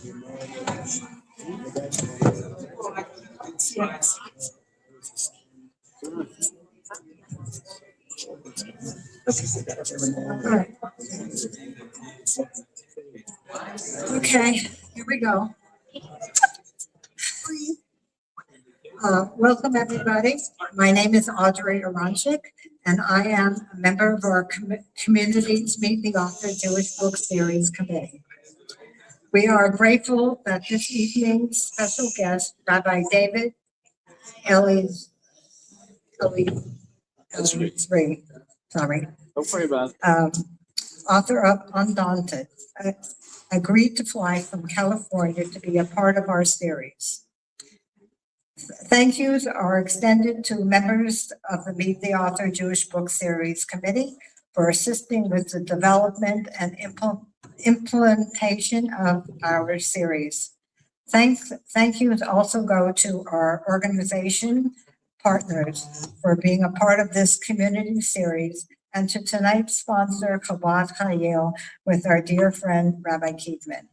Okay, here we go. Welcome, everybody. My name is Audrey Aronchik, and I am a member of our Communities Meet the Author Jewish Book Series Committee. We are grateful that this evening's special guest, Rabbi David Eliezrie, sorry. Don't worry about it. Author of Undaunted, agreed to fly from California to be a part of our series. Thank yous are extended to members of the Meet the Author Jewish Book Series Committee for assisting with the development and implementation of our series. Thank yous also go to our organization partners for being a part of this community series, and to tonight's sponsor, Chabad Chayil, with our dear friend, Rabbi Ckub.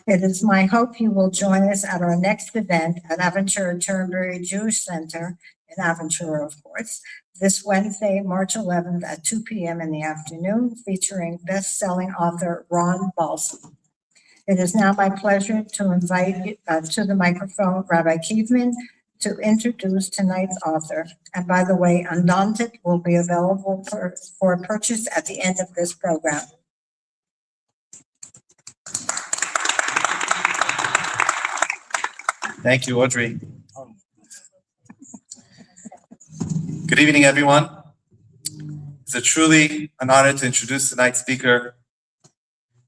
It is my hope you will join us at our next event at Aventura Turnberry Jewish Center in Aventura, of course, this Wednesday, March 11th at 2 p.m. in the afternoon, featuring best-selling author Ron Balsam. It is now my pleasure to invite to the microphone Rabbi Ckub to introduce tonight's author. And by the way, Undaunted will be available for purchase at the end of this program. Thank you, Audrey. Good evening, everyone. It's truly an honor to introduce tonight's speaker,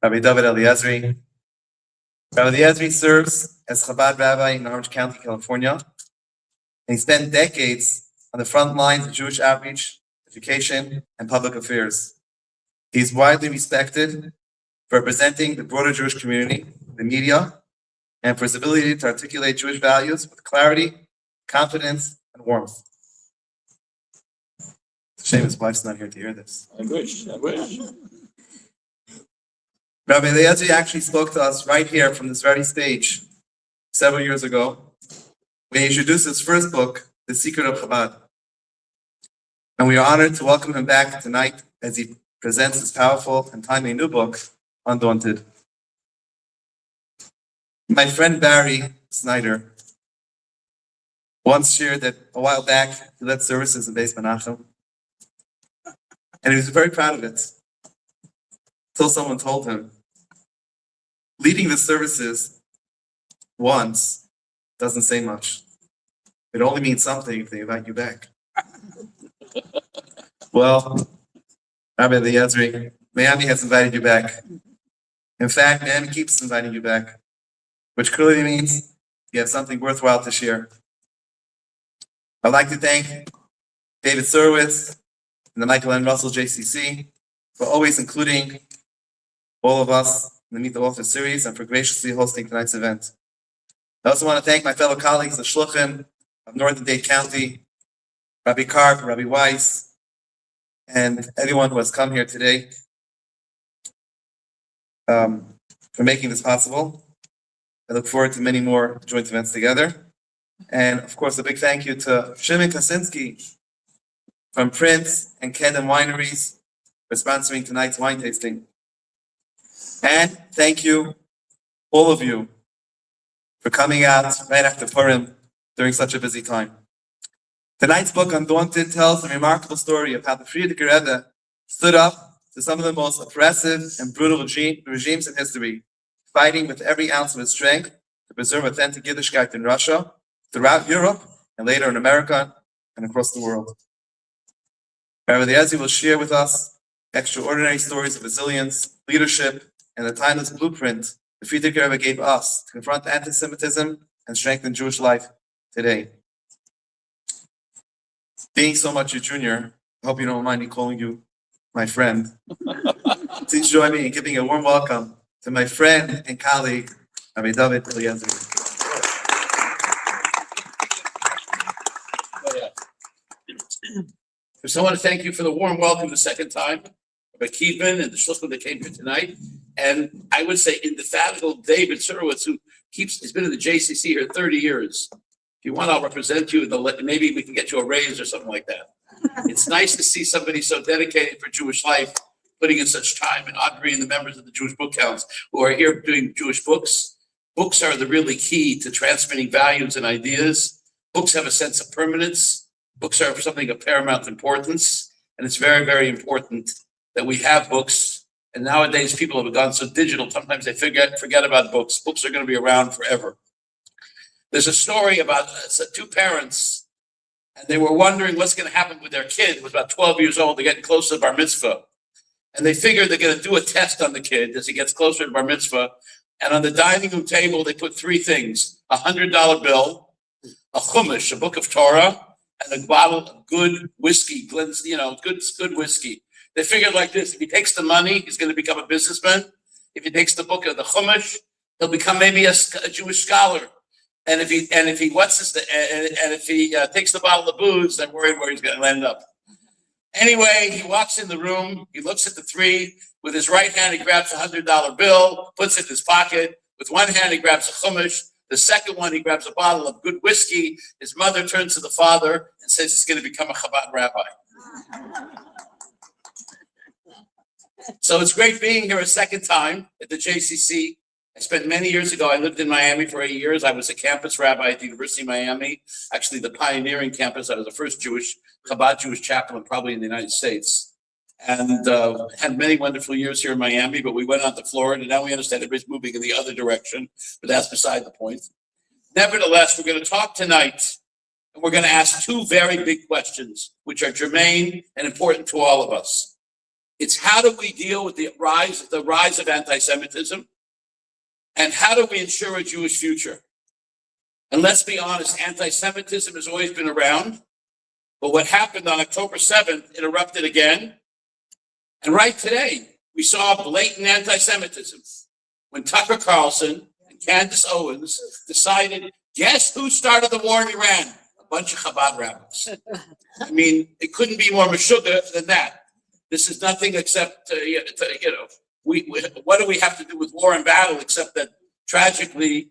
Rabbi David Eliezrie. Rabbi Eliezrie serves as Chabad rabbi in Orange County, California, and he spent decades on the front lines of Jewish outreach, education, and public affairs. He is widely respected for representing the broader Jewish community, the media, and for his ability to articulate Jewish values with clarity, confidence, and warmth. It's a shame his wife's not here to hear this. I wish. Rabbi Eliezrie actually spoke to us right here from this very stage several years ago when he introduced his first book, The Secret of Chabad. And we are honored to welcome him back tonight as he presents his powerful and timely new book, Undaunted. My friend Barry Snyder once shared that a while back he led services in Beis Menachem, and he was very proud of it until someone told him, leading the services once doesn't say much. It only means something if they invite you back. Well, Rabbi Eliezrie, Miami has invited you back. In fact, Miami keeps inviting you back, which clearly means you have something worthwhile to share. I'd like to thank David Surowitz and the Michael N. Russell JCC for always including all of us in the Meet the Author series and for graciously hosting tonight's event. I also want to thank my fellow colleagues, the Shluchim of Northern Dade County, Rabbi Ckub, Rabbi Weiss, and everyone who has come here today for making this possible. I look forward to many more joint events together. And of course, a big thank you to Shimon Kaczynski from Prince and Kedem Wineries for sponsoring tonight's wine tasting. And thank you, all of you, for coming out right after Purim during such a busy time. Tonight's book, Undaunted, tells the remarkable story of how the Friediker Rebbe stood up to some of the most oppressive and brutal regimes in history, fighting with every ounce of his strength to preserve authentic Yiddishkeit in Russia, throughout Europe, and later in America and across the world. Rabbi Eliezrie will share with us extraordinary stories of resilience, leadership, and the timeless blueprint the Friediker Rebbe gave us to confront antisemitism and strengthen Jewish life today. Being so much your junior, I hope you don't mind me calling you my friend. Please join me in giving a warm welcome to my friend and colleague, Rabbi David Eliezrie. So I want to thank you for the warm welcome the second time, Rabbi Ckub and the Shluchim that came here tonight. And I would say indefatigable David Surowitz, who has been in the JCC here 30 years. If you want, I'll represent you. Maybe we can get you a raise or something like that. It's nice to see somebody so dedicated for Jewish life, putting in such time, and Audrey and the members of the Jewish Book Council who are here doing Jewish books. Books are the really key to transmitting values and ideas. Books have a sense of permanence. Books are something of paramount importance. And it's very, very important that we have books. And nowadays, people have gone so digital, sometimes they forget about books. Books are going to be around forever. There's a story about two parents, and they were wondering what's going to happen with their kid, who was about 12 years old. They're getting close to bar mitzvah. And they figured they're going to do a test on the kid as he gets closer to bar mitzvah. And on the dining room table, they put three things: a $100 bill, a chumash, a book of Torah, and a bottle of good whiskey, good whiskey. They figured like this: if he takes the money, he's going to become a businessman. If he takes the book of the chumash, he'll become maybe a Jewish scholar. And if he takes the bottle of booze, they're worried where he's going to end up. Anyway, he walks in the room. He looks at the three. With his right hand, he grabs a $100 bill, puts it in his pocket. With one hand, he grabs a chumash. The second one, he grabs a bottle of good whiskey. His mother turns to the father and says he's going to become a Chabad rabbi. So it's great being here a second time at the JCC. I spent many years ago, I lived in Miami for 8 years. I was a campus rabbi at the University of Miami, actually the pioneering campus. I was the first Chabad Jewish chaplain probably in the United States. And had many wonderful years here in Miami, but we went on to Florida. Now we understand everybody's moving in the other direction, but that's beside the point. Nevertheless, we're going to talk tonight, and we're going to ask two very big questions, which are germane and important to all of us. It's how do we deal with the rise of anti-Semitism? And how do we ensure a Jewish future? And let's be honest, anti-Semitism has always been around, but what happened on October 7th, it erupted again. And right today, we saw blatant anti-Semitism when Tucker Carlson and Candace Owens decided, guess who started the war in Iran? A bunch of Chabad rabbis. I mean, it couldn't be more meshuggah than that. This is nothing except, what do we have to do with war and battle except that proudly,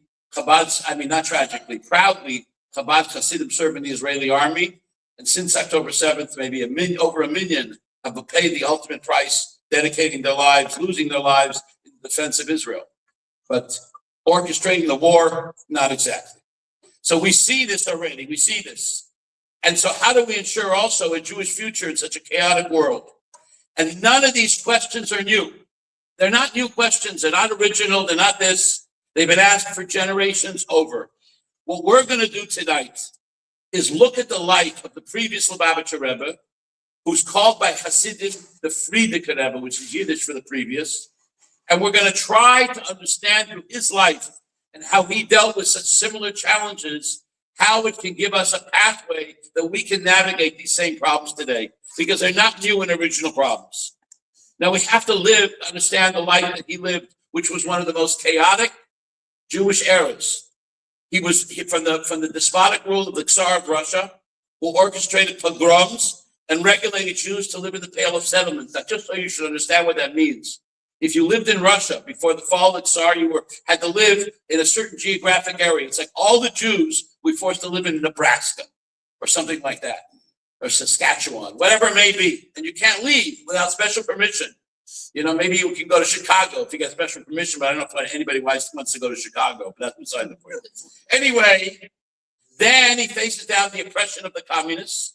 Chabad Hasidim serve in the Israeli army. And since October 7th, maybe over a million have paid the ultimate price, dedicating their lives, losing their lives in the defense of Israel. But orchestrating the war, not exactly. So we see this already. We see this. And so how do we ensure also a Jewish future in such a chaotic world? And none of these questions are new. They're not new questions. They're not original. They're not this. They've been asked for generations over. What we're going to do tonight is look at the life of the previous Lubavitch Rebbe, who's called by Hasidim the Friediker Rebbe, which is Yiddish for the previous. And we're going to try to understand through his life and how he dealt with such similar challenges, how it can give us a pathway that we can navigate these same problems today, because they're not new and original problems. Now we have to understand the life that he lived, which was one of the most chaotic Jewish eras. He was from the despotic rule of the Tsar of Russia, who orchestrated pogroms and regulated Jews to live in the Pale of Settlements. Now, just so you should understand what that means. If you lived in Russia before the fall of the Tsar, you had to live in a certain geographic area. It's like all the Jews we forced to live in Nebraska or something like that, or Saskatchewan, whatever it may be. And you can't leave without special permission. Maybe you can go to Chicago if you get special permission, but I don't know if anybody wants to go to Chicago, but that's beside the point. Anyway, then he faces down the oppression of the communists,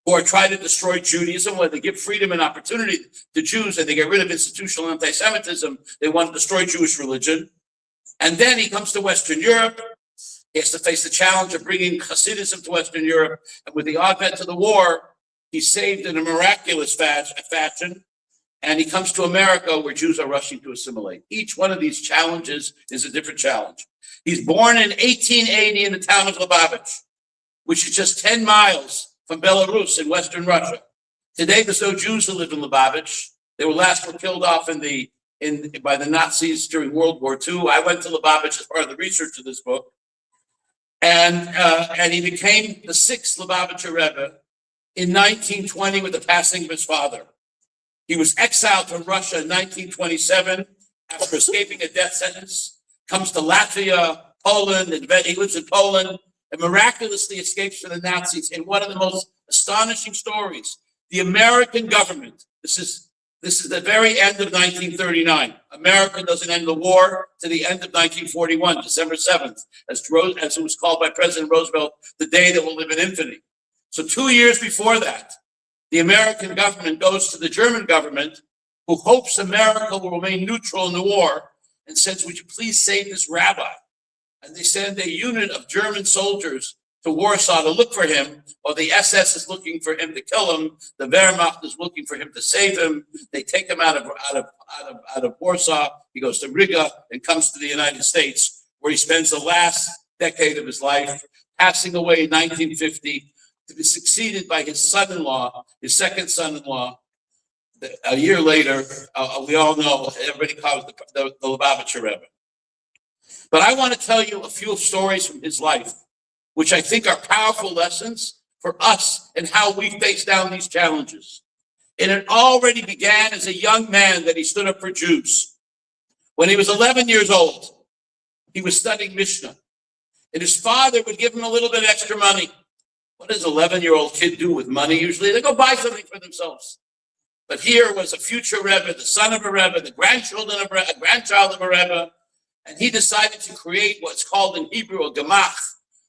who are trying to destroy Judaism, where they give freedom and opportunity to Jews and they get rid of institutional anti-Semitism. They want to destroy Jewish religion. And then he comes to Western Europe. He has to face the challenge of bringing Hasidism to Western Europe. And with the advent of the war, he's saved in a miraculous fashion. And he comes to America, where Jews are rushing to assimilate. Each one of these challenges is a different challenge. He's born in 1880 in the town of Lubavitch, which is just 10 miles from Belarus in Western Russia. Today, there's no Jews who live in Lubavitch. They were killed off by the Nazis during World War II. I went to Lubavitch as part of the research of this book. And he became the sixth Lubavitcher Rebbe in 1920 with the passing of his father. He was exiled from Russia in 1927 after escaping a death sentence, comes to Latvia, Poland, and he lives in Poland, and miraculously escapes from the Nazis in one of the most astonishing stories. The American government, this is the very end of 1939. America doesn't end the war to the end of 1941, December 7th, as it was called by President Roosevelt, the day that will live in infamy. So 2 years before that, the American government goes to the German government, who hopes America will remain neutral in the war, and says, would you please save this rabbi? And they send a unit of German soldiers to Warsaw to look for him, or the SS is looking for him to kill him. The Wehrmacht is looking for him to save him. They take him out of Warsaw. He goes to Riga and comes to the United States, where he spends the last decade of his life, passing away in 1950, to be succeeded by his son-in-law, his second son-in-law. A year later, we all know, everybody calls the Lubavitch Rebbe. But I want to tell you a few stories from his life, which I think are powerful lessons for us and how we face down these challenges. And it already began as a young man that he stood up for Jews. When he was 11 years old, he was studying Mishnah. And his father would give him a little bit of extra money. What does an 11-year-old kid do with money usually? They go buy something for themselves. But here was a future Rebbe, the son of a Rebbe, the grandchild of a Rebbe, and he decided to create what's called in Hebrew a gemach,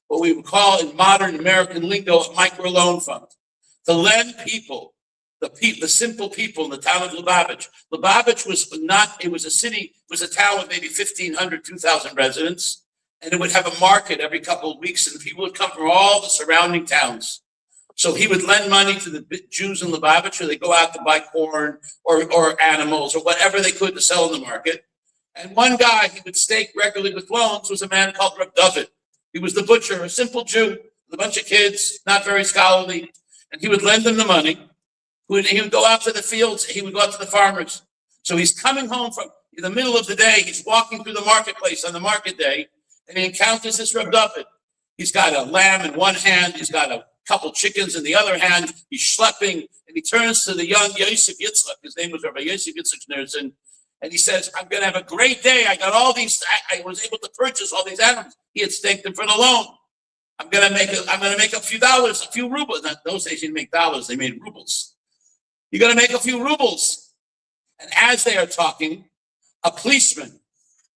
what we would call in modern American lingo a microloan fund, to lend people, the simple people in the town of Lubavitch. Lubavitch was a town with maybe 1,500, 2,000 residents, and it would have a market every couple of weeks, and people would come from all the surrounding towns. So he would lend money to the Jews in Lubavitch, or they go out to buy corn or animals or whatever they could to sell in the market. And one guy he would stake regularly with loans was a man called Rabbi David. He was the butcher, a simple Jew with a bunch of kids, not very scholarly. And he would lend them the money. He would go out to the fields. He would go out to the farmers. So he's coming home from in the middle of the day. He's walking through the marketplace on the market day, and he encounters this Rabbi David. He's got a lamb in one hand. He's got a couple chickens in the other hand. He's schlepping, and he turns to the young Yosef Yitzchak. His name was Rabbi Yosef Yitzchak Schneerson. And he says, I'm going to have a great day. I got all these, I was able to purchase all these animals. He had staked them for the loan. I'm going to make a few dollars, a few rubles. Not those days, you didn't make dollars, they made rubles. You're going to make a few rubles. And as they are talking, a policeman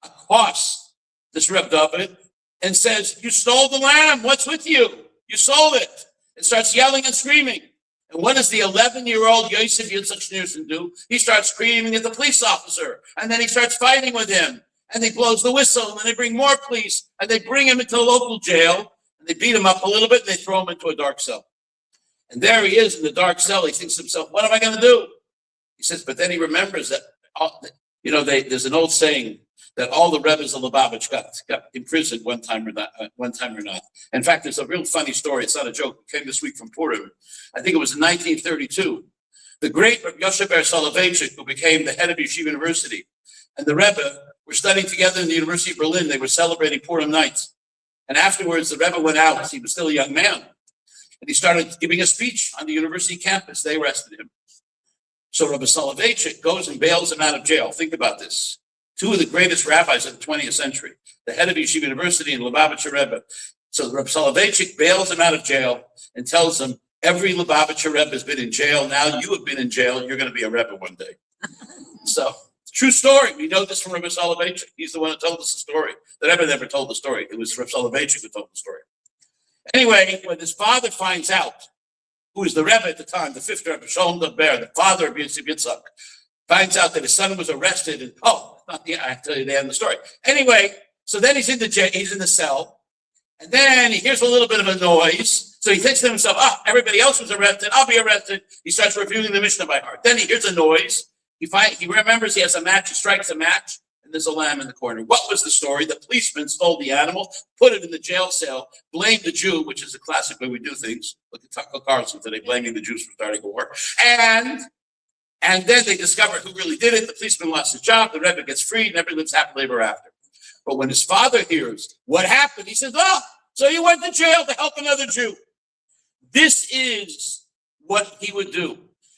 accosts this Reb David and says, you stole the lamb. What's with you? You sold it. And starts yelling and screaming. And what does the 11-year-old Yosef Yitzchak Schneerson do? He starts screaming at the police officer, and then he starts fighting with him, and he blows the whistle, and then they bring more police, and they bring him into the local jail, and they beat him up a little bit, and they throw him into a dark cell. And there he is in the dark cell. He thinks to himself, what am I going to do? He says, but then he remembers that, there's an old saying that all the Rebbes of Lubavitch got imprisoned one time or not. In fact, there's a real funny story. It's not a joke. It came this week from Purim. I think it was in 1932. The great Rabbi Yosef Ber Soloveitchik, who became the head of Yeshiva University, and the Rebbe were studying together in the University of Berlin. They were celebrating Purim nights. And afterwards, the Rebbe went out. He was still a young man. And he started giving a speech on the university campus. They arrested him. So Rabbi Soloveitchik goes and bails him out of jail. Think about this. Two of the greatest rabbis of the 20th century, the head of Yeshiva University and Lubavitcher Rebbe. So Rabbi Soloveitchik bails him out of jail and tells him, every Lubavitcher Rebbe has been in jail. Now you have been in jail. You're going to be a Rebbe one day. So, true story. We know this from Rabbi Soloveitchik. He's the one who told us the story. The Rebbe never told the story. It was Rabbi Soloveitchik who told the story. Anyway, when his father finds out, who was the Rebbe at the time, the fifth Rebbe, Shalom Daber, the father of Yosef Yitzchak, finds out that his son was arrested, and I tell you the end of the story. Anyway, so then he's in the cell, and then he hears a little bit of a noise. So he thinks to himself, everybody else was arrested, I'll be arrested. He starts reviewing the Mishnah by heart. Then he hears a noise. He remembers he has a match, he strikes a match, and there's a lamb in the corner. What was the story? The policeman stole the animal, put it in the jail cell, blamed the Jew, which is the classic way we do things. Look at Tucker Carlson today, blaming the Jews for starting a war. And then they discover who really did it. The policeman lost his job. The Rebbe gets freed, and everybody lives happily ever after. But when his father hears what happened, he says, so you went to jail to help another Jew. This is what he would do.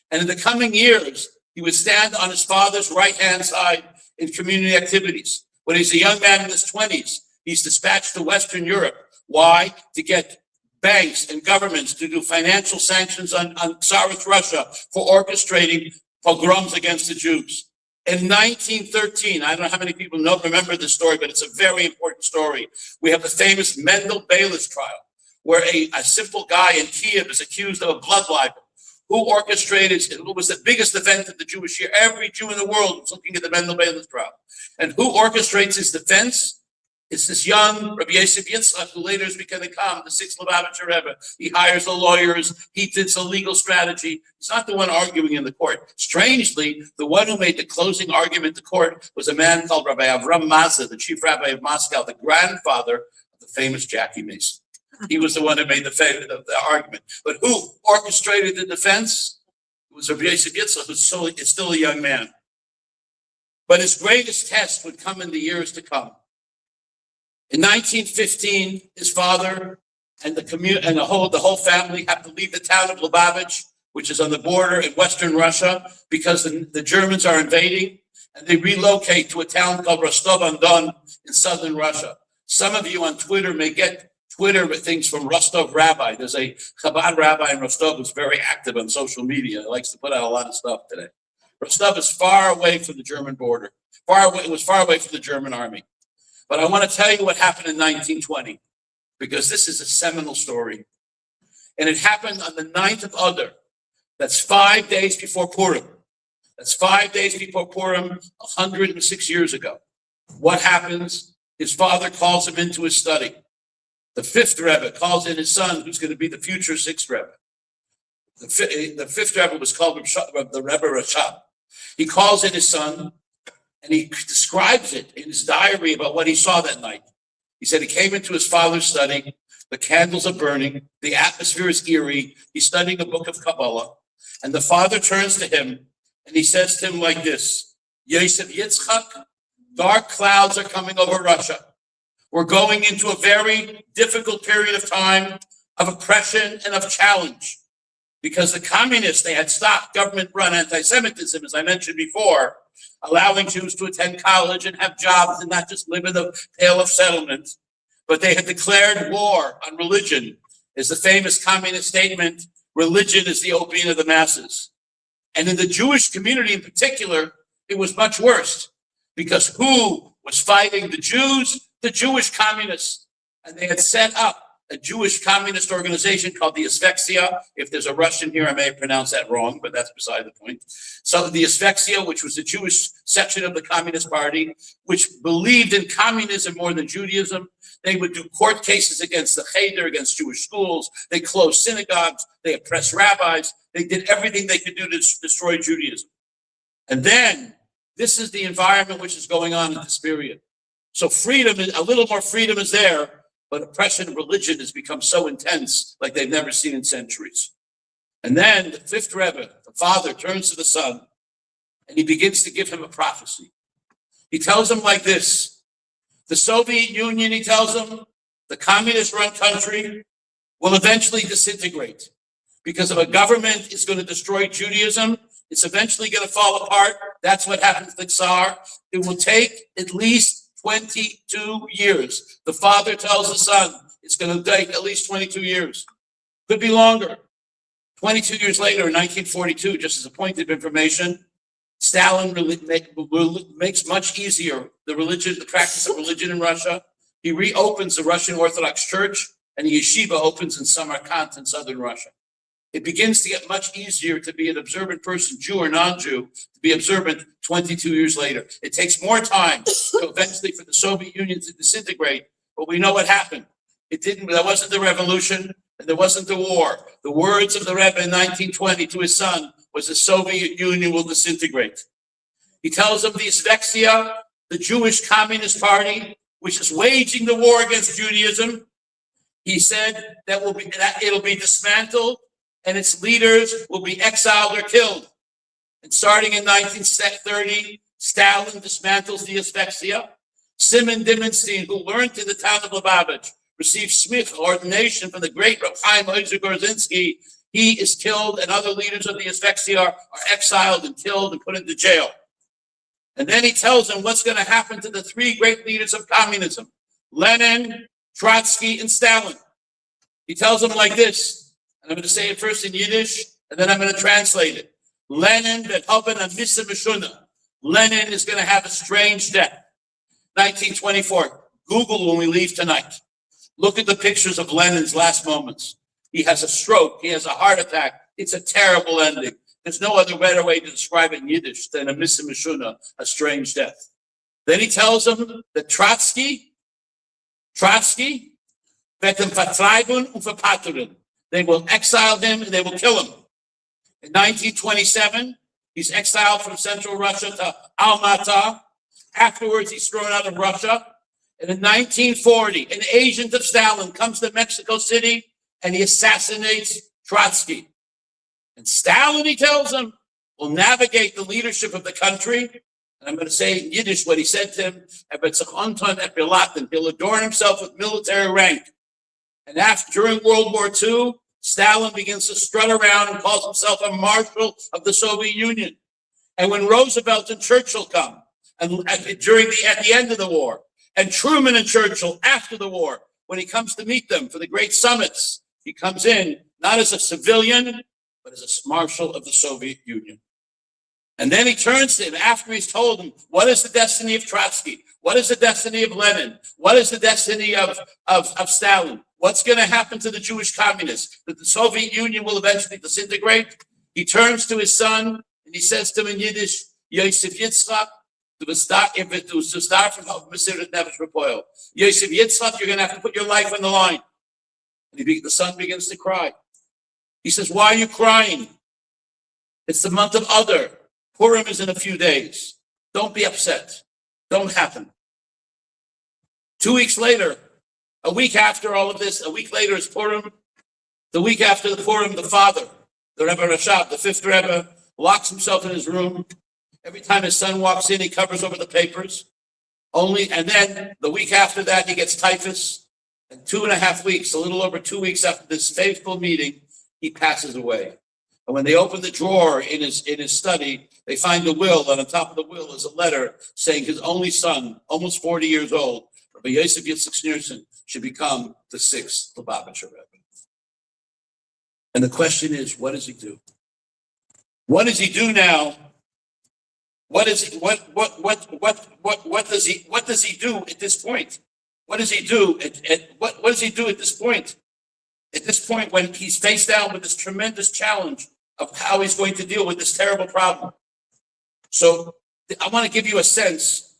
And in the coming years, he would stand on his father's right-hand side. in community activities. When he's a young man in his 20s, he's dispatched to Western Europe. Why? To get banks and governments to do financial sanctions on Tsarist Russia for orchestrating pogroms against the Jews. In 1913, I don't know how many people remember this story, but it's a very important story. We have the famous Mendel Bayless trial, where a simple guy in Ckub is accused of a blood libel. Who orchestrated it? It was the biggest event of the Jewish year. Every Jew in the world was looking at the Mendel Bayless trial. And who orchestrates his defense? It's this young Rabbi David Eliezrie, who later is becoming the sixth Lubavitch Rebbe. He hires the lawyers. He did the legal strategy. He's not the one arguing in the court. Strangely, the one who made the closing argument to court was a man called Rabbi Avram Mazda, the chief rabbi of Moscow, the grandfather of the famous Jackie Mason. He was the one who made the argument. But who orchestrated the defense? It was Rabbi David Eliezrie, who's still a young man. But his greatest test would come in the years to come. In 1915, his father and the whole family have to leave the town of Lubavitch, which is on the border in Western Russia, because the Germans are invading, and they relocate to a town called Rostov-on-Don in southern Russia. Some of you on Twitter may get Twitter things from Rostov Rabbi. There's a Chabad rabbi in Rostov who's very active on social media. He likes to put out a lot of stuff today. Rostov is far away from the German border. It was far away from the German army. But I want to tell you what happened in 1920, because this is a seminal story. And it happened on the 9th of Adar. That's 5 days before Purim. That's 5 days before Purim, 106 years ago. What happens? His father calls him into his study. The fifth Rebbe calls in his son, who's going to be the future sixth Rebbe. The fifth Rebbe was called the Rebbe Rashab. He calls in his son, and he describes it in his diary about what he saw that night. He said he came into his father's study, the candles are burning, the atmosphere is eerie, he's studying a book of Kabbalah, and the father turns to him, and he says to him like this, Yosef Yitzchak, dark clouds are coming over Russia. We're going into a very difficult period of time of oppression and of challenge, because the communists, they had stopped government-run antisemitism, as I mentioned before, allowing Jews to attend college and have jobs and not just live in the Pale of Settlement. But they had declared war on religion. Is the famous communist statement, religion is the opium of the masses. And in the Jewish community in particular, it was much worse, because who was fighting the Jews? The Jewish communists. And they had set up a Jewish communist organization called the Asphyxia. If there's a Russian here, I may have pronounced that wrong, but that's beside the point. So the Asphyxia, which was the Jewish section of the Communist Party, which believed in communism more than Judaism. They would do court cases against the Cheder, against Jewish schools. They closed synagogues. They oppressed rabbis. They did everything they could do to destroy Judaism. And then, this is the environment which is going on in this period. So a little more freedom is there, but oppression of religion has become so intense, like they've never seen in centuries. And then the fifth Rebbe, the father, turns to the son, and he begins to give him a prophecy. He tells him like this, the Soviet Union, he tells him, the communist-run country will eventually disintegrate, because if a government is going to destroy Judaism, it's eventually going to fall apart. That's what happened to the Tsar. It will take at least 22 years. The father tells the son, it's going to take at least 22 years. Could be longer. 22 years later, in 1942, just as a point of information, Stalin makes much easier the practice of religion in Russia. He reopens the Russian Orthodox Church, and the yeshiva opens in Samarkand in southern Russia. It begins to get much easier to be an observant person, Jew or non-Jew, to be observant 22 years later. It takes more time eventually for the Soviet Union to disintegrate, but we know what happened. There wasn't the revolution, and there wasn't the war. The words of the Rebbe in 1920 to his son was the Soviet Union will disintegrate. He tells him the Asphyxia, the Jewish Communist Party, which is waging the war against Judaism. He said that it'll be dismantled, and its leaders will be exiled or killed. And starting in 1930, Stalin dismantles the Asphyxia. Simon Dimenstein, who learned in the town of Lubavitch, received smicha, ordination from the great Reb Chaim Ozer Gorzinski. He is killed, and other leaders of the Asphyxia are exiled and killed and put into jail. And then he tells them what's going to happen to the three great leaders of communism, Lenin, Trotsky, and Stalin. He tells them like this, and I'm going to say it first in Yiddish, and then I'm going to translate it. Lenin is going to have a strange death. 1924. Google when we leave tonight. Look at the pictures of Lenin's last moments. He has a stroke. He has a heart attack. It's a terrible ending. There's no other better way to describe it in Yiddish than a mishuna, a strange death. Then he tells them that Trotsky, they will exile him and they will kill him. In 1927, he's exiled from Central Russia to Almaty. Afterwards, he's thrown out of Russia. And in 1940, an agent of Stalin comes to Mexico City and he assassinates Trotsky. And Stalin, he tells him, will navigate the leadership of the country. And I'm going to say in Yiddish what he said to him, he'll adorn himself with military rank. And during World War II, Stalin begins to strut around and calls himself a marshal of the Soviet Union. And when Roosevelt and Churchill come, and at the end of the war, and Truman and Churchill after the war, when he comes to meet them for the great summits, he comes in not as a civilian, but as a marshal of the Soviet Union. And then he turns to him after he's told him, what is the destiny of Trotsky? What is the destiny of Lenin? What is the destiny of Stalin? What's going to happen to the Jewish communists? That the Soviet Union will eventually disintegrate? He turns to his son and he says to him in Yiddish, Yosef Yitzchak, to start from Mesirat Nefesh Repoil. Yosef Yitzchak, you're going to have to put your life on the line. And the son begins to cry. He says, why are you crying? It's the month of Adar. Purim is in a few days. Don't be upset. Don't happen. 2 weeks later, a week after all of this, a week later is Purim. The week after the Purim, the father, the Rebbe Rashab, the fifth Rebbe, locks himself in his room. Every time his son walks in, he covers over the papers. And then the week after that, he gets typhus. And 2.5 weeks, a little over 2 weeks after this faithful meeting, he passes away. And when they open the drawer in his study, they find a will, and on top of the will is a letter saying his only son, almost 40 years old, Rabbi Yosef Yitzchak Schneerson, should become the 6th Lubavitch Rebbe. And the question is, what does he do? What does he do now? What does he do at this point? What does he do what does he do at this point? At this point, when he's faced down with this tremendous challenge of how he's going to deal with this terrible problem. So I want to give you a sense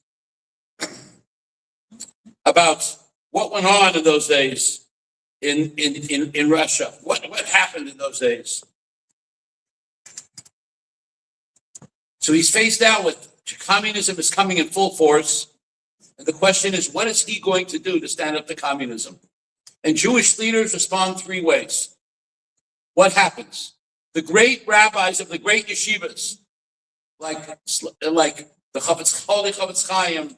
about what went on in those days in Russia. What happened in those days? So he's faced down with communism is coming in full force. And the question is, what is he going to do to stand up to communism? And Jewish leaders respond 3 ways. What happens? The great rabbis of the great yeshivas, like the Chofetz Chaim,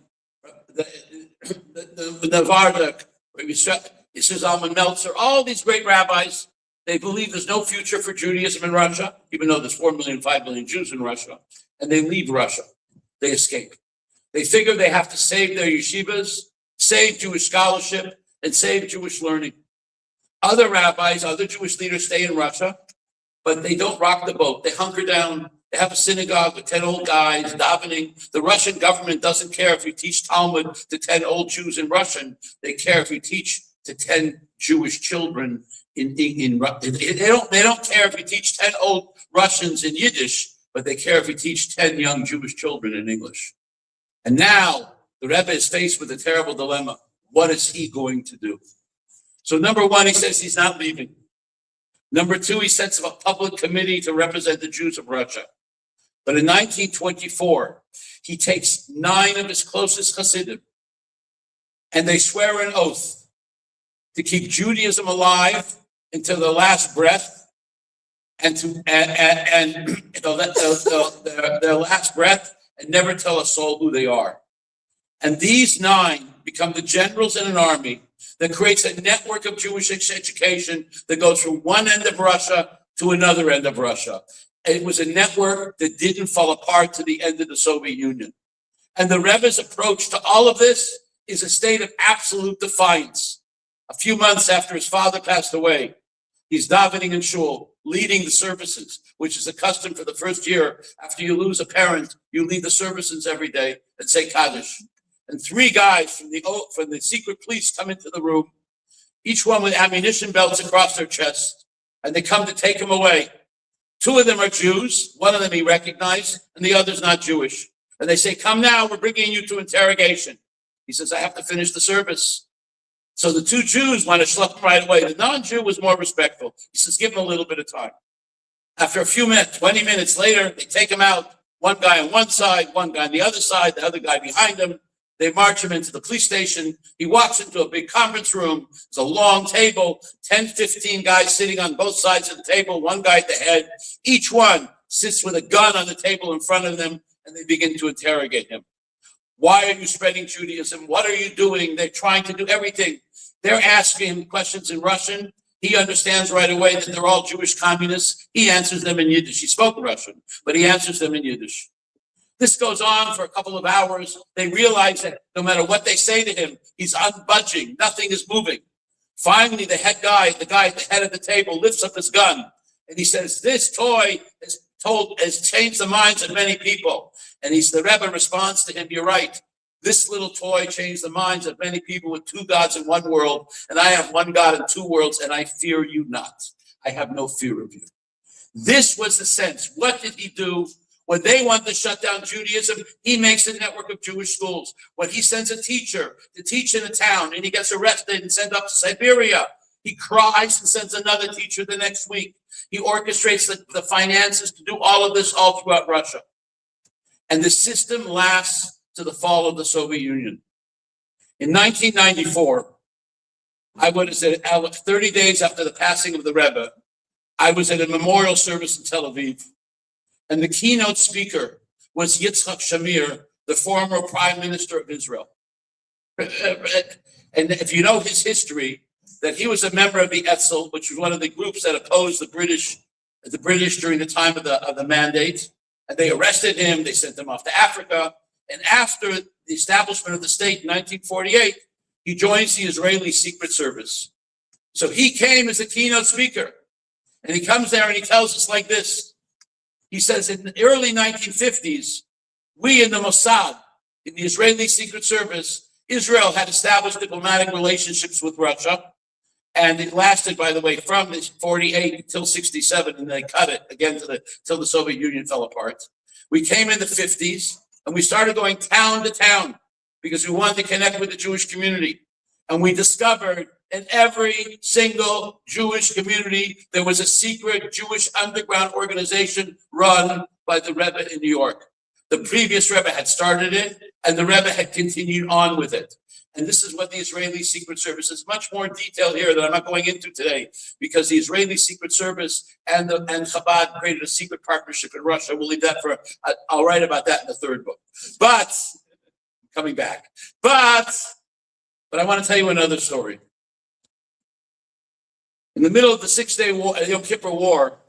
the Navardak, Yisrael Zalman Meltzer, all these great rabbis, they believe there's no future for Judaism in Russia, even though there's 4 million, 5 million Jews in Russia, and they leave Russia. They escape. They figure they have to save their yeshivas, save Jewish scholarship, and save Jewish learning. Other rabbis, other Jewish leaders stay in Russia, but they don't rock the boat. They hunker down. They have a synagogue with 10 old guys davening. The Russian government doesn't care if you teach Talmud to 10 old Jews in Russian. They care if you teach to 10 Jewish children in they don't care if you teach 10 old Russians in Yiddish, but they care if you teach 10 young Jewish children in English. And now the Rebbe is faced with a terrible dilemma. What is he going to do? So number 1, he says he's not leaving. Number 2, he sets up a public committee to represent the Jews of Russia. But in 1924, he takes 9 of his closest Hasidim, and they swear an oath to keep Judaism alive until their last breath, and they'll let their last breath and never tell a soul who they are. And these 9 become the generals in an army that creates a network of Jewish education that goes from one end of Russia to another end of Russia. It was a network that didn't fall apart to the end of the Soviet Union. And the Rebbe's approach to all of this is a state of absolute defiance. A few months after his father passed away, he's davening in shul, leading the services, which is a custom for the first year. After you lose a parent, you lead the services every day and say Kaddish. And three guys from the secret police come into the room, each one with ammunition belts across their chest, and they come to take him away. Two of them are Jews, one of them he recognized, and the other's not Jewish. And they say, come now, we're bringing you to interrogation. He says, I have to finish the service. So the two Jews want to schlep him right away. The non-Jew was more respectful. He says, give him a little bit of time. After a few minutes, 20 minutes later, they take him out. One guy on one side, one guy on the other side, the other guy behind him. They march him into the police station. He walks into a big conference room. It's a long table, 10, 15 guys sitting on both sides of the table, one guy at the head. Each one sits with a gun on the table in front of them, and they begin to interrogate him. Why are you spreading Judaism? What are you doing? They're trying to do everything. They're asking him questions in Russian. He understands right away that they're all Jewish communists. He answers them in Yiddish. He spoke Russian, but he answers them in Yiddish. This goes on for a couple of hours. They realize that no matter what they say to him, he's unbudging. Nothing is moving. Finally, the guy at the head of the table lifts up his gun and he says, this toy has changed the minds of many people. And the Rebbe responds to him, you're right. This little toy changed the minds of many people with two gods in one world. And I have one God in two worlds, and I fear you not. I have no fear of you. This was the sense. What did he do? When they want to shut down Judaism, he makes a network of Jewish schools. When he sends a teacher to teach in a town and he gets arrested and sent up to Siberia, he cries and sends another teacher the next week. He orchestrates the finances to do all of this all throughout Russia. And the system lasts to the fall of the Soviet Union. In 1994, I was at 30 days after the passing of the Rebbe, I was at a memorial service in Tel Aviv. And the keynote speaker was Yitzhak Shamir, the former prime minister of Israel. And if you know his history, that he was a member of the Etzel, which was one of the groups that opposed the British during the time of the Mandate. And they arrested him, they sent him off to Africa. And after the establishment of the state in 1948, he joins the Israeli Secret Service. So he came as a keynote speaker. And he comes there and he tells us like this. He says, in the early 1950s, we in the Mossad, in the Israeli Secret Service, Israel had established diplomatic relationships with Russia. And it lasted, by the way, from 48 until 67, and they cut it again till the Soviet Union fell apart. We came in the 50s, and we started going town to town because we wanted to connect with the Jewish community. And we discovered in every single Jewish community, there was a secret Jewish underground organization run by the Rebbe in New York. The previous Rebbe had started it, and the Rebbe had continued on with it. And this is what the Israeli Secret Service is. Much more detail here that I'm not going into today, because the Israeli Secret Service and Chabad created a secret partnership in Russia. We'll leave that I'll write about that in the third book. But, coming back. But I want to tell you another story. In the middle of the 6-day war, Yom Kippur War,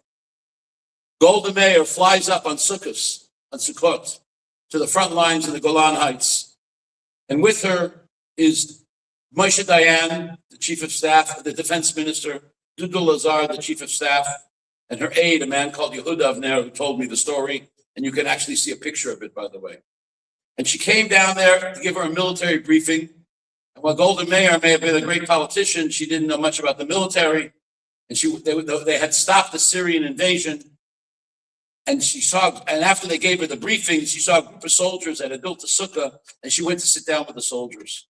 Golda Meir flies up on Sukkot, to the front lines of the Golan Heights. And with her is Moshe Dayan, the chief of staff, the defense minister, Dudu Lazar, the chief of staff, and her aide, a man called Yehuda Avner, who told me the story. And you can actually see a picture of it, by the way. And she came down there to give her a military briefing. And while Golda Meir may have been a great politician, she didn't know much about the military. And they had stopped the Syrian invasion. And after they gave her the briefing, she saw a group of soldiers that had built a sukkah, and she went to sit down with the soldiers.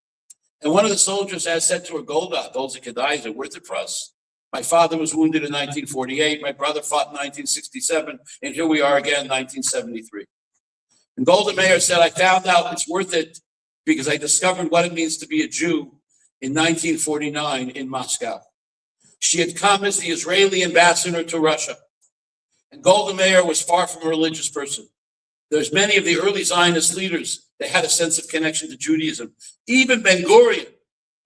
And one of the soldiers has said to her, Golda Kedai, is it worth it for us? My father was wounded in 1948. My brother fought in 1967. And here we are again, 1973. And Golda Meir said, I found out it's worth it because I discovered what it means to be a Jew in 1949 in Moscow. She had come as the Israeli ambassador to Russia. And Golda Meir was far from a religious person. There's many of the early Zionist leaders that had a sense of connection to Judaism. Even Ben Gurion,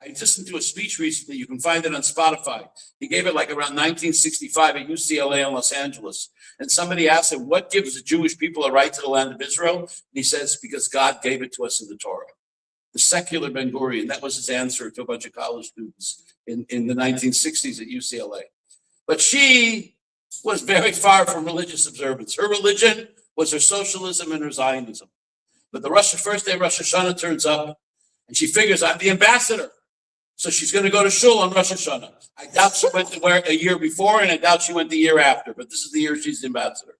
I listened to a speech recently. You can find it on Spotify. He gave it like around 1965 at UCLA in Los Angeles. And somebody asked him, what gives the Jewish people a right to the land of Israel? And he says, because God gave it to us in the Torah. The secular Ben Gurion, that was his answer to a bunch of college students in the 1960s at UCLA. But she was very far from religious observance. Her religion was her socialism and her Zionism. But the first day Rosh Hashanah turns up, and she figures, I'm the ambassador. So she's going to go to shul on Rosh Hashanah. I doubt she went a year before, and I doubt she went the year after, but this is the year she's the ambassador.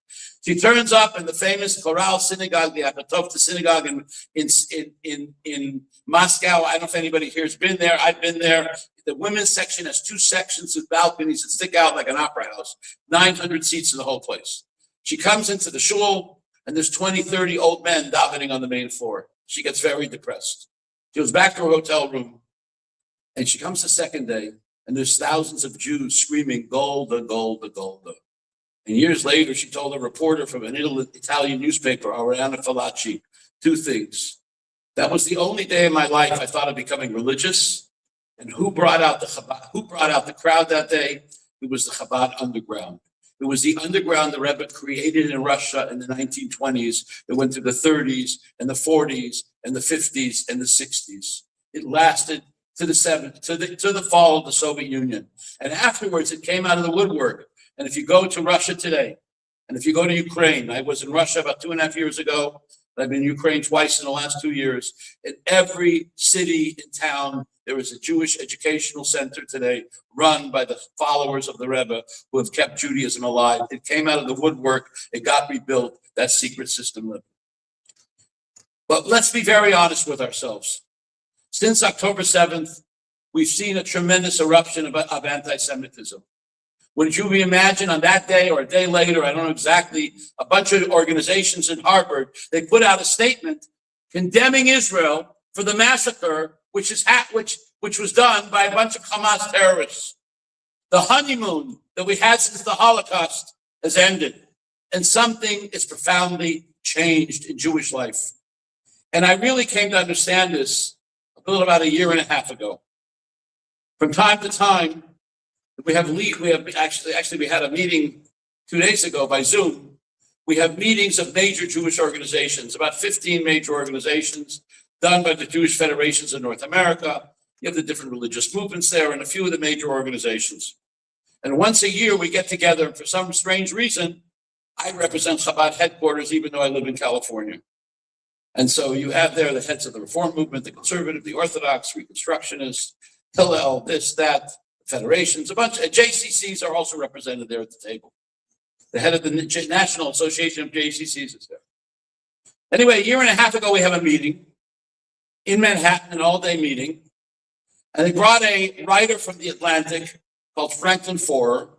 She turns up in the famous Choral synagogue, the Aventura synagogue in Moscow. I don't know if anybody here has been there. I've been there. The women's section has 2 sections with balconies that stick out like an opera house, 900 seats in the whole place. She comes into the shul, and there's 20, 30 old men davening on the main floor. She gets very depressed. She goes back to her hotel room, and she comes the second day, and there's thousands of Jews screaming, Golda, Golda, Golda. And years later, she told a reporter from an Italian newspaper, Ariana Fallaci, 2 things. That was the only day in my life I thought of becoming religious. And who brought out the Chabad? Who brought out the crowd that day? It was the Chabad underground. It was the underground the Rebbe created in Russia in the 1920s that went through the 30s and the 40s and the 50s and the 60s. It lasted to the to the fall of the Soviet Union. And afterwards, it came out of the woodwork. And if you go to Russia today, and if you go to Ukraine, I was in Russia about 2.5 years ago. I've been in Ukraine twice in the last 2 years. In every city and town, there is a Jewish educational center today run by the followers of the Rebbe who have kept Judaism alive. It came out of the woodwork. It got rebuilt. That secret system lived. But let's be very honest with ourselves. Since October 7th, we've seen a tremendous eruption of anti-Semitism. Would you imagine on that day or a day later, I don't know exactly, a bunch of organizations in Harvard, they put out a statement condemning Israel for the massacre, which was done by a bunch of Hamas terrorists. The honeymoon that we had since the Holocaust has ended, and something is profoundly changed in Jewish life. And I really came to understand this a little about 1.5 years ago. From time to time, we had a meeting 2 days ago by Zoom. We have meetings of major Jewish organizations, about 15 major organizations done by the Jewish federations in North America. You have the different religious movements there and a few of the major organizations. And once a year we get together, and for some strange reason, I represent Chabad headquarters, even though I live in California. And so you have there the heads of the Reform movement, the Conservative, the Orthodox, Reconstructionists, Hillel, this, that, federations, a bunch of JCCs are also represented there at the table. The head of the National Association of JCCs is there. Anyway, 1.5 years ago, we have a meeting in Manhattan, an all-day meeting, and they brought a writer from The Atlantic called Franklin Foer,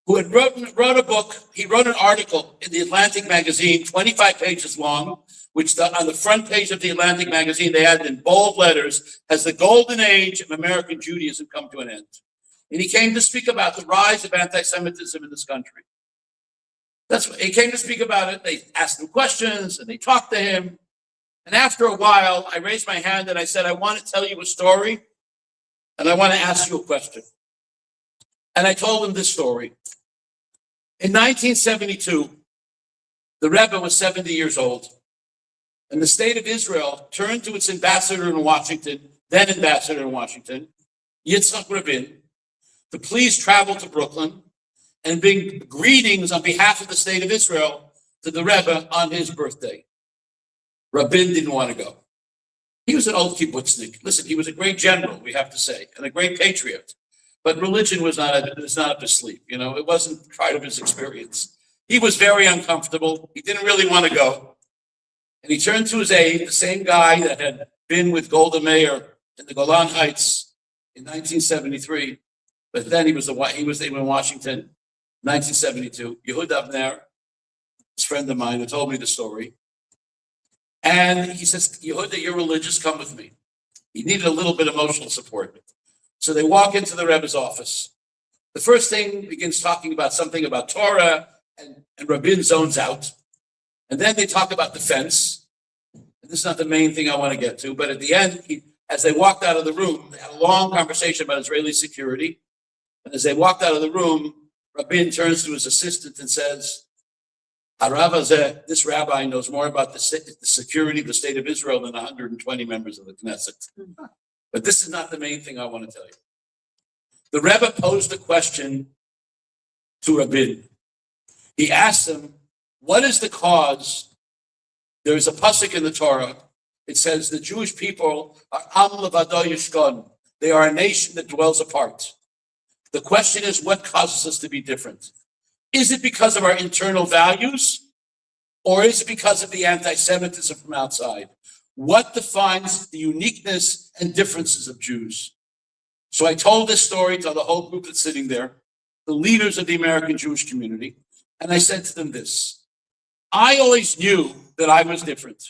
who had wrote a book. He wrote an article in The Atlantic magazine, 25 pages long, which on the front page of The Atlantic magazine, they had in bold letters, "Has the golden age of American Judaism come to an end?" And he came to speak about the rise of anti-Semitism in this country. He came to speak about it. They asked him questions and they talked to him. And after a while, I raised my hand and I said, I want to tell you a story and I want to ask you a question. And I told him this story. In 1972, the Rebbe was 70 years old. And the state of Israel turned to its ambassador in Washington, then ambassador in Washington, Yitzhak Rabin, to please travel to Brooklyn and bring greetings on behalf of the state of Israel to the Rebbe on his birthday. Rabin didn't want to go. He was an old kibbutznik. Listen, he was a great general, we have to say, and a great patriot. But religion was not up his sleeve. You know, it wasn't part of his experience. He was very uncomfortable. He didn't really want to go. And he turned to his aide, the same guy that had been with Golda Meir in the Golan Heights in 1973. But then he was in Washington, 1972. Yehud Abner, his friend of mine, who told me the story. And he says, Yehuda, you're religious, come with me. He needed a little bit of emotional support. So they walk into the Rebbe's office. The first thing begins talking about something about Torah, and Rabin zones out. And then they talk about defense. And this is not the main thing I want to get to, but at the end, as they walked out of the room, they had a long conversation about Israeli security. And as they walked out of the room, Rabin turns to his assistant and says, this rabbi knows more about the security of the state of Israel than 120 members of the Knesset. But this is not the main thing I want to tell you. The Rebbe posed a question to Rabin. He asked him, what is the cause? There is a pasuk in the Torah. It says the Jewish people are Am Levado Yishkon. They are a nation that dwells apart. The question is, what causes us to be different? Is it because of our internal values? Or is it because of the anti-Semitism from outside? What defines the uniqueness and differences of Jews? So I told this story to the whole group that's sitting there, the leaders of the American Jewish community, and I said to them this: I always knew that I was different.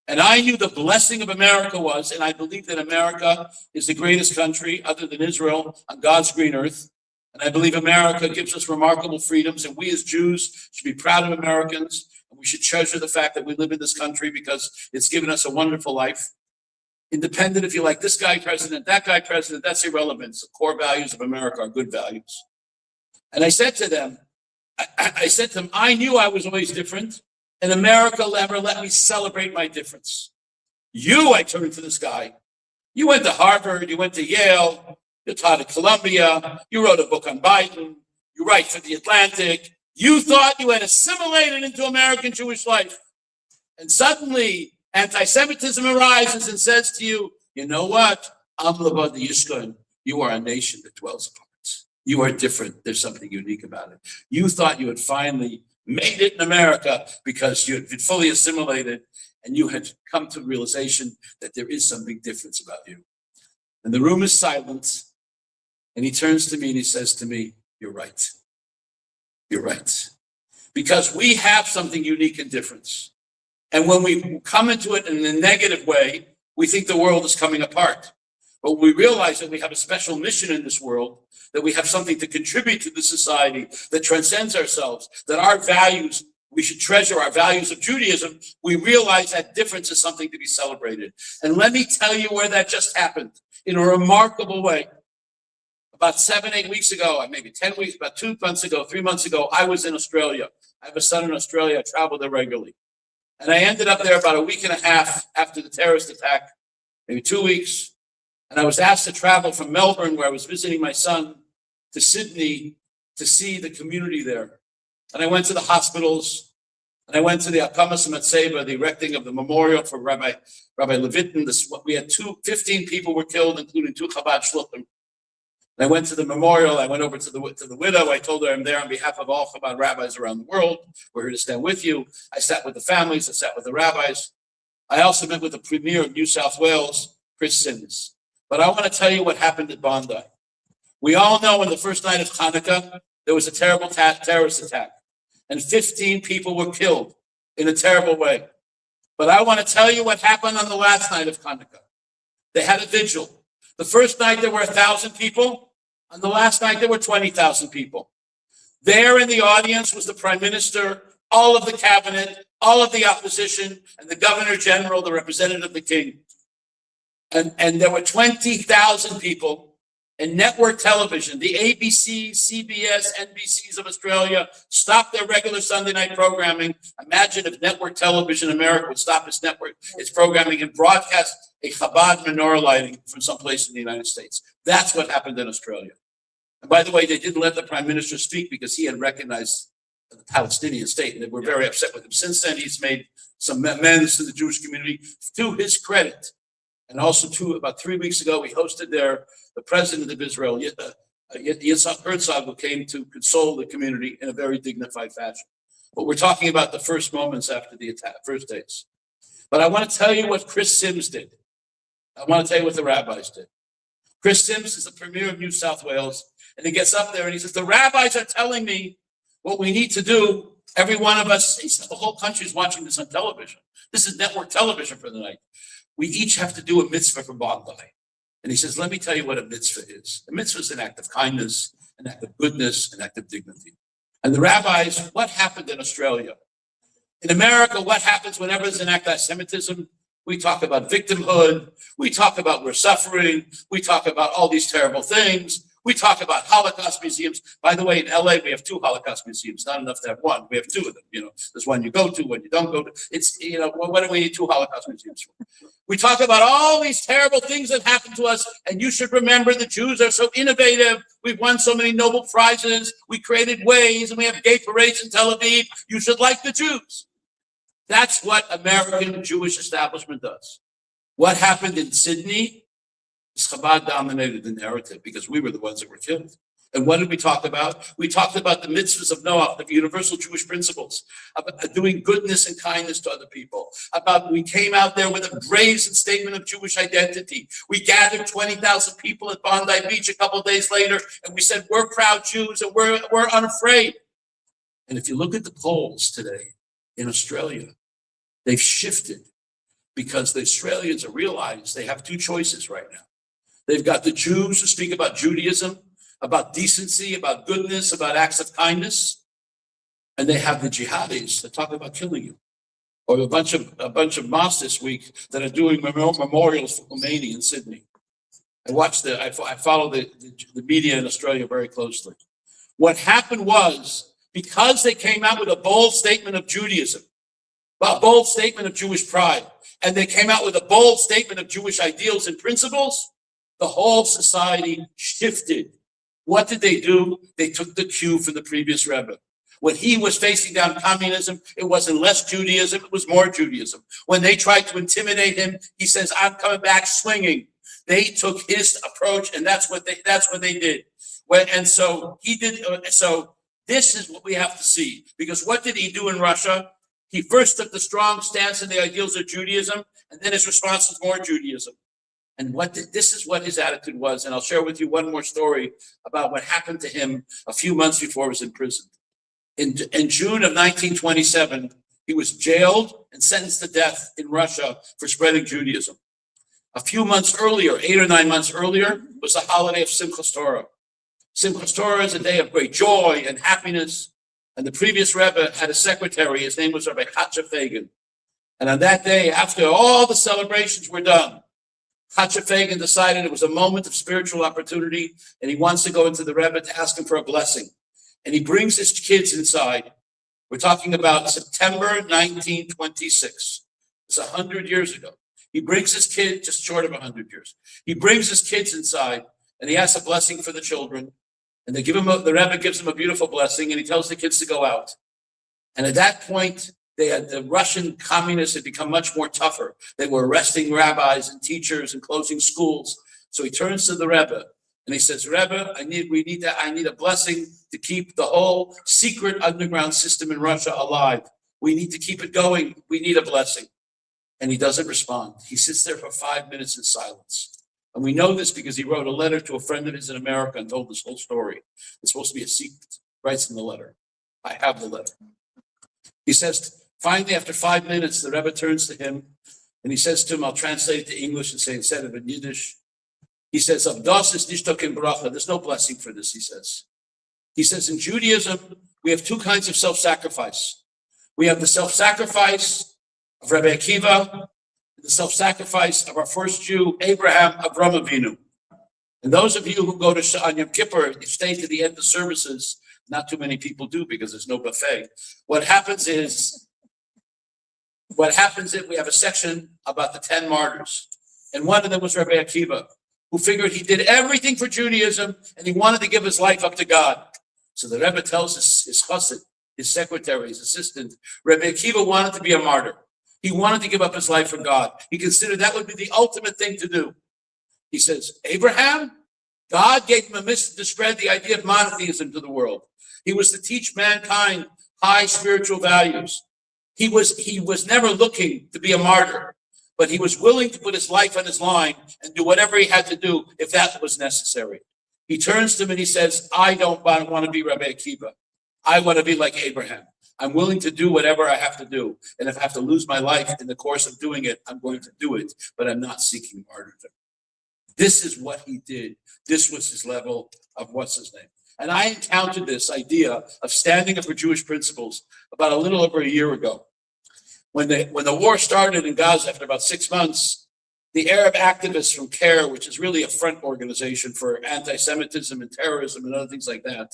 And I knew the blessing of America was, and I believe that America is the greatest country other than Israel on God's green earth. And I believe America gives us remarkable freedoms, and we as Jews should be proud of Americans, and we should treasure the fact that we live in this country because it's given us a wonderful life. Independent, if you like, this guy president, that guy president, that's irrelevant. The core values of America are good values. And I said to them, I knew I was always different, and America never let me celebrate my difference. I turned to this guy. You went to Harvard, you went to Yale, you taught at Columbia, you wrote a book on Biden, you write for The Atlantic. You thought you had assimilated into American Jewish life. And suddenly, anti-Semitism arises and says to you, you know what? You are a nation that dwells apart. You are different. There's something unique about it. You thought you had finally made it in America because you had been fully assimilated and you had come to the realization that there is some big difference about you. And the room is silent. And he turns to me and he says to me, you're right. You're right. Because we have something unique and different. And when we come into it in a negative way, we think the world is coming apart. But we realize that we have a special mission in this world, that we have something to contribute to the society that transcends ourselves, that our values, we should treasure our values of Judaism. We realize that difference is something to be celebrated. And let me tell you where that just happened in a remarkable way. About 7-8 weeks ago, maybe 10 weeks, about 2 months ago, 3 months ago, I was in Australia. I have a son in Australia. I travel there regularly. And I ended up there about a week and a half after the terrorist attack, maybe 2 weeks. And I was asked to travel from Melbourne, where I was visiting my son, to Sydney to see the community there. And I went to the hospitals, and I went to the Akamas Matseba, the erecting of the memorial for Rabbi Levitin. We had 15 people were killed, including 2 Chabad shluchim. And I went to the memorial. I went over to the widow. I told her I'm there on behalf of all Chabad rabbis around the world. We're here to stand with you. I sat with the families. I sat with the rabbis. I also met with the Premier of New South Wales, Chris Sims. But I want to tell you what happened at Bondi. We all know on the first night of Hanukkah, there was a terrible terrorist attack. And 15 people were killed in a terrible way. But I want to tell you what happened on the last night of Hanukkah. They had a vigil. The first night there were 1,000 people. On the last night there were 20,000 people. There in the audience was the Prime Minister, all of the cabinet, all of the opposition, and the Governor General, the representative of the King. And there were 20,000 people. And network television, the ABC, CBS, NBCs of Australia stopped their regular Sunday night programming. Imagine if network television in America would stop its programming and broadcast a Chabad menorah lighting from someplace in the United States. That's what happened in Australia. And by the way, they didn't let the Prime Minister speak because he had recognized the Palestinian state, and they were very upset with him. Since then, he's made some amends to the Jewish community to his credit. And also, about 3 weeks ago, we hosted the president of Israel, Yitzhak Herzog, who came to console the community in a very dignified fashion. But we're talking about the first moments after the attack, first days. But I want to tell you what Chris Sims did. I want to tell you what the rabbis did. Chris Sims is the Premier of New South Wales, and he gets up there and he says, the rabbis are telling me what we need to do. Every one of us, he said, the whole country is watching this on television. This is network television for the night. We each have to do a mitzvah for Bondi. And he says, let me tell you what a mitzvah is. A mitzvah is an act of kindness, an act of goodness, an act of dignity. And the rabbis, what happened in Australia? In America, what happens whenever there's an anti-Semitism? We talk about victimhood. We talk about we're suffering. We talk about all these terrible things. We talk about Holocaust museums. By the way, in LA, we have 2 Holocaust museums. Not enough to have one. We have 2 of them. There's one you go to, one you don't go to. It's, what do we need 2 Holocaust museums for? We talk about all these terrible things that happened to us. And you should remember the Jews are so innovative. We've won so many Nobel Prizes. We created ways and we have gay parades in Tel Aviv. You should like the Jews. That's what American Jewish establishment does. What happened in Sydney? Chabad dominated the narrative because we were the ones that were killed. And what did we talk about? We talked about the mitzvahs of Noah, the universal Jewish principles, about doing goodness and kindness to other people. We came out there with a brazen statement of Jewish identity. We gathered 20,000 people at Bondi Beach a couple of days later, and we said, we're proud Jews and we're unafraid. And if you look at the polls today in Australia, they've shifted because the Australians have realized they have 2 choices right now. They've got the Jews who speak about Judaism, about decency, about goodness, about acts of kindness. And they have the jihadis that talk about killing you. Or a bunch of mosques this week that are doing memorials for Khomeini in Sydney. I follow the media in Australia very closely. What happened was, because they came out with a bold statement of Judaism, a bold statement of Jewish pride, and they came out with a bold statement of Jewish ideals and principles, the whole society shifted. What did they do? They took the cue from the previous Rebbe. When he was facing down communism, it wasn't less Judaism, it was more Judaism. When they tried to intimidate him, he says, I'm coming back swinging. They took his approach, and that's what they did. So this is what we have to see. Because what did he do in Russia? He first took the strong stance in the ideals of Judaism, and then his response was more Judaism. And this is what his attitude was. And I'll share with you one more story about what happened to him a few months before he was imprisoned. In June of 1927, he was jailed and sentenced to death in Russia for spreading Judaism. A few months earlier, 8 or 9 months earlier, was the holiday of Simchas Torah. Simchas Torah is a day of great joy and happiness. And the previous Rebbe had a secretary. His name was Rabbi Chatzah. And on that day, after all the celebrations were done, Chatzah decided it was a moment of spiritual opportunity, and he wants to go into the Rebbe to ask him for a blessing. And he brings his kids inside. We're talking about September 1926. It's 100 years ago. He brings his kid, just short of 100 years. He brings his kids inside, and he asks a blessing for the children. And they give him the Rebbe gives him a beautiful blessing, and he tells the kids to go out. And at that point, the Russian communists had become much more tougher. They were arresting rabbis and teachers and closing schools. So he turns to the Rebbe and he says, Rebbe, I need a blessing to keep the whole secret underground system in Russia alive. We need to keep it going. We need a blessing. And he doesn't respond. He sits there for 5 minutes in silence. And we know this because he wrote a letter to a friend of his in America and told this whole story. It's supposed to be a secret. He writes in the letter. I have the letter. He says, finally, after 5 minutes, the Rebbe turns to him and he says to him, I'll translate it to English and say instead of in Yiddish. He says, there's no blessing for this, he says. He says, in Judaism, we have 2 kinds of self-sacrifice. We have the self-sacrifice of Rabbi Akiva, the self-sacrifice of our first Jew, Abraham, Avram Avinu. And those of you who go to on Yom Kippur, you stay to the end of services. Not too many people do because there's no buffet. What happens is we have a section about the 10 martyrs. And one of them was Rabbi Akiva, who figured he did everything for Judaism and he wanted to give his life up to God. So the Rebbe tells his chassid, his secretary, his assistant, Rabbi Akiva wanted to be a martyr. He wanted to give up his life for God. He considered that would be the ultimate thing to do. He says, Abraham, God gave him a mission to spread the idea of monotheism to the world. He was to teach mankind high spiritual values. He was never looking to be a martyr, but he was willing to put his life on his line and do whatever he had to do if that was necessary. He turns to him and he says, I don't want to be Rabbi Akiva. I want to be like Abraham. I'm willing to do whatever I have to do. And if I have to lose my life in the course of doing it, I'm going to do it, but I'm not seeking martyrdom. This is what he did. This was his level of what's his name. And I encountered this idea of standing up for Jewish principles about a little over a year ago. When the war started in Gaza after about 6 months, the Arab activists from CARE, which is really a front organization for anti-Semitism and terrorism and other things like that,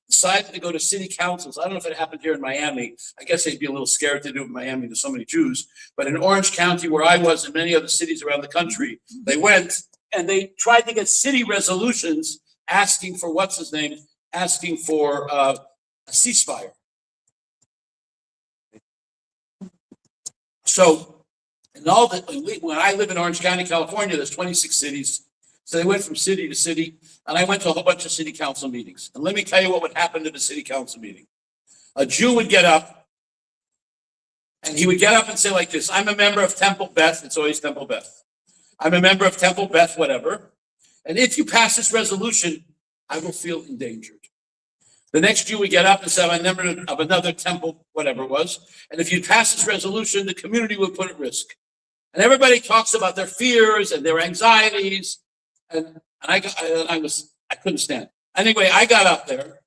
decided to go to city councils. I don't know if it happened here in Miami. I guess they'd be a little scared to do it in Miami. There's so many Jews. But in Orange County, where I was, and many other cities around the country, they went and they tried to get city resolutions asking for asking for a ceasefire. So, when I live in Orange County, California, there's 26 cities. So they went from city to city, and I went to a whole bunch of city council meetings. And let me tell you what would happen to the city council meeting. A Jew would get up, and he would get up and say like this: I'm a member of Temple Beth. It's always Temple Beth. I'm a member of Temple Beth, whatever. And if you pass this resolution, I will feel endangered. The next Jew would get up and say, I'm a member of another temple, whatever it was. And if you pass this resolution, the community would put at risk. And everybody talks about their fears and their anxieties. And I couldn't stand it. Anyway, I got up there.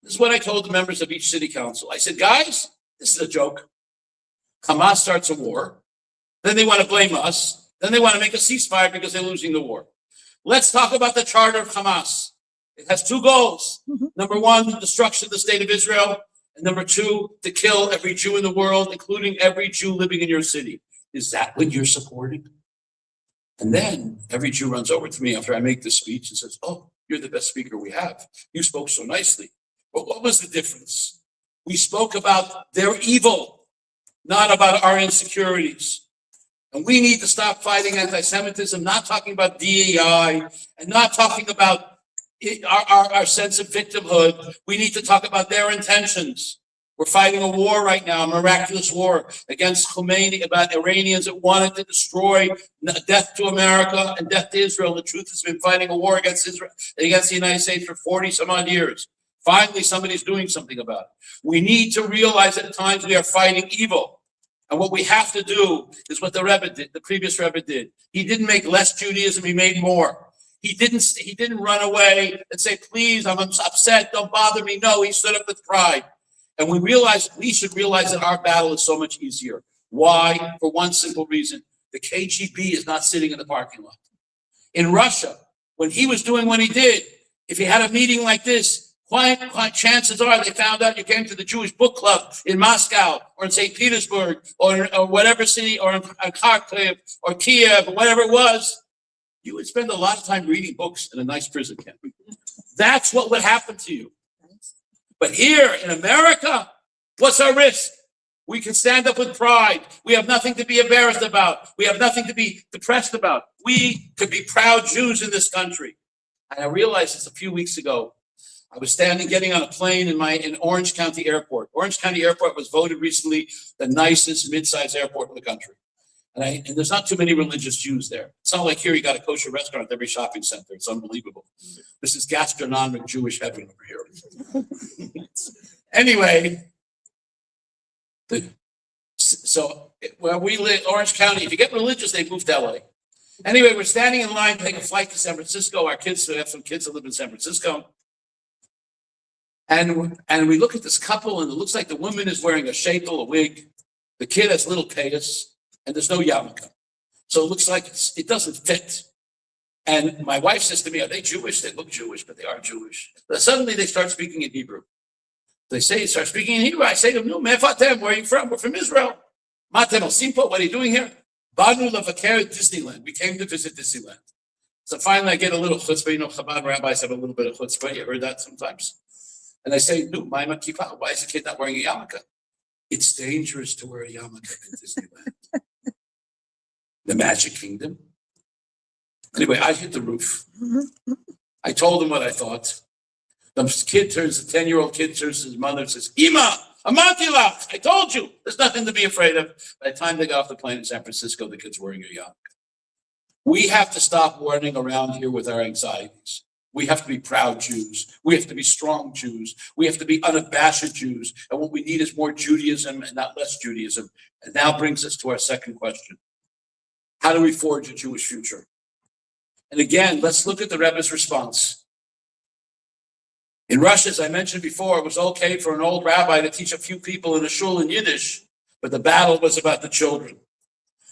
This is what I told the members of each city council. I said, guys, this is a joke. Hamas starts a war. Then they want to blame us. Then they want to make a ceasefire because they're losing the war. Let's talk about the charter of Hamas. It has two goals. Number one, the destruction of the state of Israel. And number two, to kill every Jew in the world, including every Jew living in your city. Is that what you're supporting? And then every Jew runs over to me after I make this speech and says, oh, you're the best speaker we have. You spoke so nicely. But what was the difference? We spoke about their evil, not about our insecurities. And we need to stop fighting anti-Semitism, not talking about DEI, and not talking about our sense of victimhood. We need to talk about their intentions. We're fighting a war right now, a miraculous war against Khomeini, about Iranians that wanted to destroy death to America and death to Israel. The truth has been fighting a war against Israel, against the United States for 40 some odd years. Finally, somebody's doing something about it. We need to realize that at times we are fighting evil. And what we have to do is what the Rebbe did, the previous Rebbe did. He didn't make less Judaism, he made more. He didn't run away and say, please, I'm upset, don't bother me. No, he stood up with pride. And we should realize that our battle is so much easier. Why? For one simple reason. The KGB is not sitting in the parking lot. In Russia, when he was doing what he did, if he had a meeting like this, quite chances are they found out you came to the Jewish book club in Moscow or in St. Petersburg or whatever city, or in Kharkiv or Kiev or whatever it was, you would spend a lot of time reading books in a nice prison camp. That's what would happen to you. But here in America, what's our risk? We can stand up with pride. We have nothing to be embarrassed about. We have nothing to be depressed about. We could be proud Jews in this country. And I realized this a few weeks ago. I was getting on a plane in Orange County Airport. Orange County Airport was voted recently the nicest mid-sized airport in the country. And there's not too many religious Jews there. It's not like here you got a kosher restaurant at every shopping center. It's unbelievable. This is gastronomic Jewish heaven over here. Anyway, so where we live, Orange County, if you get religious, they move to LA. Anyway, we're standing in line to take a flight to San Francisco. Our kids, we have some kids that live in San Francisco. And we look at this couple, and it looks like the woman is wearing a sheitel, a wig. The kid has little payas, and there's no yarmulke. So it looks like it doesn't fit. And my wife says to me, are they Jewish? They look Jewish, but they are Jewish. But suddenly they start speaking in Hebrew. Start speaking in Hebrew. I say to them, no, Mefatem, where are you from? We're from Israel. Matem al Simpo, what are you doing here? Banu Lavaker at Disneyland. We came to visit Disneyland. So finally I get a little chutzpah. You know, Chabad rabbis have a little bit of chutzpah. You heard that sometimes? And I say, no, why is the kid not wearing a yarmulke? It's dangerous to wear a yarmulke in Disneyland. The Magic Kingdom. Anyway, I hit the roof. I told him what I thought. The 10-year-old kid turns to his mother and says, Ima, Amantilach, I told you, there's nothing to be afraid of. By the time they got off the plane in San Francisco, the kid's wearing a yarmulke. We have to stop running around here with our anxieties. We have to be proud Jews. We have to be strong Jews. We have to be unabashed Jews. And what we need is more Judaism and not less Judaism. And now brings us to our second question. How do we forge a Jewish future? And again, let's look at the Rebbe's response. In Russia, as I mentioned before, it was okay for an old rabbi to teach a few people in a shul in Yiddish, but the battle was about the children.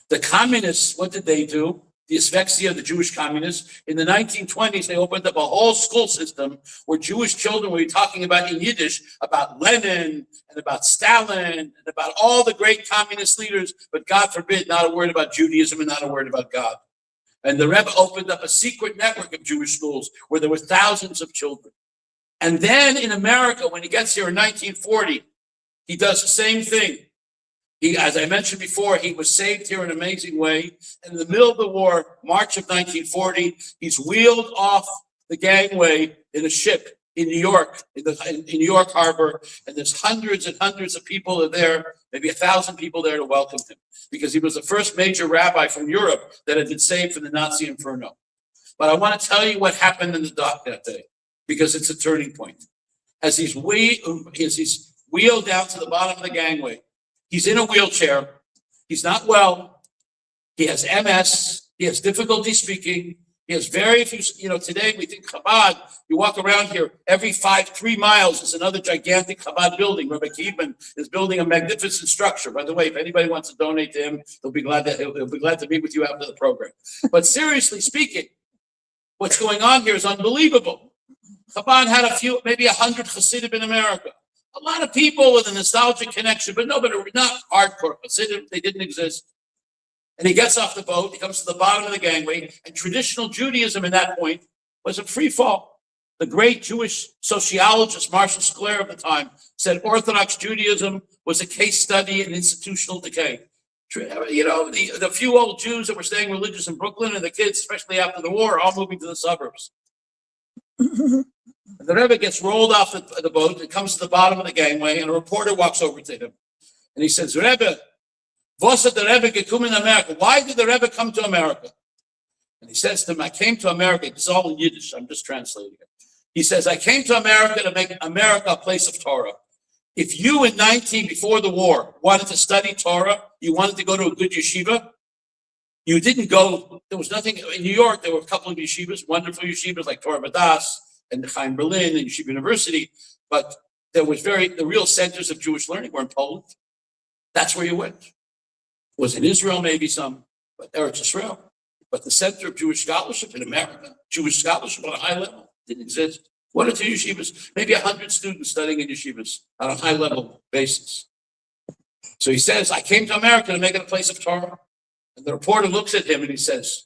The communists, what did they do? The asphyxia of the Jewish communists. In the 1920s, they opened up a whole school system where Jewish children were talking about in Yiddish, about Lenin and about Stalin and about all the great communist leaders, but God forbid, not a word about Judaism and not a word about God. And the Rebbe opened up a secret network of Jewish schools where there were thousands of children. And then in America, when he gets here in 1940, he does the same thing. He, as I mentioned before, he was saved here in an amazing way. And in the middle of the war, March of 1940, he's wheeled off the gangway in a ship in New York, in New York Harbor, and there's hundreds and hundreds of people are there, maybe 1,000 people there to welcome him, because he was the first major rabbi from Europe that had been saved from the Nazi inferno. But I want to tell you what happened in the dock that day, because it's a turning point. As he's wheeled down to the bottom of the gangway, he's in a wheelchair. He's not well. He has MS. He has difficulty speaking. He has very few, today we think Chabad, you walk around here, every 3 miles is another gigantic Chabad building. Rabbi Ckub is building a magnificent structure. By the way, if anybody wants to donate to him, he'll be glad to meet with you after the program. But seriously speaking, what's going on here is unbelievable. Chabad had maybe 100 Hasidim in America. A lot of people with a nostalgic connection, but nobody, not hardcore Hasidim, they didn't exist. And he gets off the boat, he comes to the bottom of the gangway, and traditional Judaism in that point was a free fall. The great Jewish sociologist, Marshall Sklar of the time, said Orthodox Judaism was a case study in institutional decay. The few old Jews that were staying religious in Brooklyn and the kids, especially after the war, are all moving to the suburbs. The Rebbe gets rolled off the boat and comes to the bottom of the gangway, and a reporter walks over to him. And he says, Rebbe, why did the Rebbe come to America? And he says to him, I came to America. It's all in Yiddish. I'm just translating it. He says, I came to America to make America a place of Torah. If you before the war, wanted to study Torah, you wanted to go to a good yeshiva, you didn't go. There was nothing. In New York, there were a couple of yeshivas, wonderful yeshivas like Torah B'das and the Chaim Berlin and Yeshiva University. But there was the real centers of Jewish learning were in Poland. That's where you went. Was in Israel, maybe some, but Eretz Israel. But the center of Jewish scholarship in America, Jewish scholarship on a high level, didn't exist. 1 or 2 yeshivas, maybe 100 students studying in yeshivas on a high level basis. So he says, I came to America to make it a place of Torah. And the reporter looks at him and he says,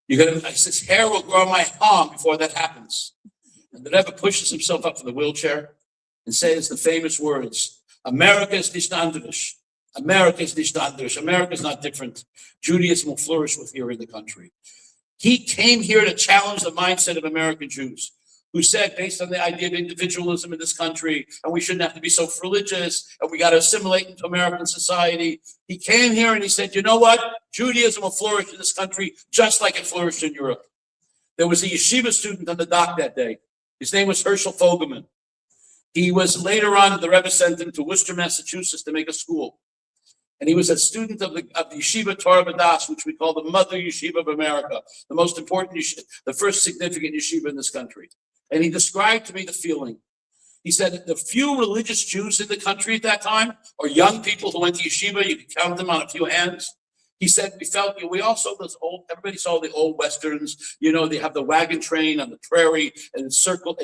his hair will grow on my arm before that happens. And the Rebbe pushes himself up to the wheelchair and says the famous words, America is nicht anders. America is nicht anders. America is not different. Judaism will flourish with here in the country. He came here to challenge the mindset of American Jews, who said, based on the idea of individualism in this country, and we shouldn't have to be so religious, and we got to assimilate into American society. He came here and he said, you know what? Judaism will flourish in this country just like it flourished in Europe. There was a yeshiva student on the dock that day. His name was Herschel Fogelman. He was later on, the Rebbe sent him to Worcester, Massachusetts to make a school. And he was a student of the Yeshiva Torah B'das, which we call the Mother Yeshiva of America, the most important yeshiva, the first significant yeshiva in this country. And he described to me the feeling. He said the few religious Jews in the country at that time, or young people who went to yeshiva, you could count them on a few hands. He said, we all saw everybody saw the old Westerns, they have the wagon train on the prairie and it circles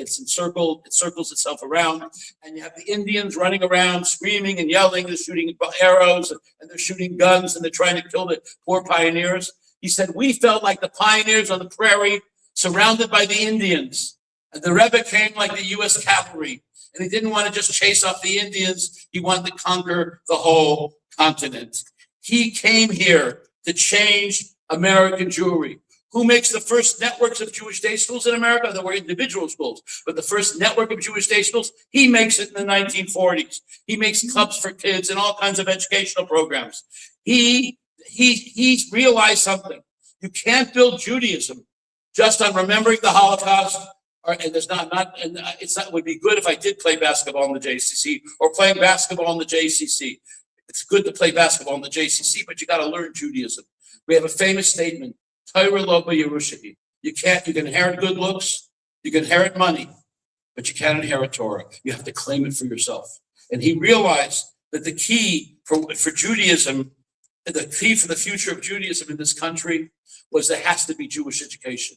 itself around. And you have the Indians running around, screaming and yelling, they're shooting arrows and they're shooting guns and they're trying to kill the poor pioneers. He said, we felt like the pioneers on the prairie surrounded by the Indians. And the Rebbe came like the U.S. cavalry. And he didn't want to just chase off the Indians. He wanted to conquer the whole continent. He came here to change American Jewry. Who makes the first networks of Jewish day schools in America? There were individual schools, but the first network of Jewish day schools, he makes it in the 1940s. He makes Ckubs for kids and all kinds of educational programs. He realized something. You can't build Judaism just on remembering the Holocaust. It would be good if I did play basketball in the JCC or playing basketball in the JCC. It's good to play basketball in the JCC, but you got to learn Judaism. We have a famous statement, Torah lo b'Yerushalayim. You can inherit good looks, you can inherit money, but you can't inherit Torah. You have to claim it for yourself. And he realized that the key for Judaism, the key for the future of Judaism in this country was there has to be Jewish education.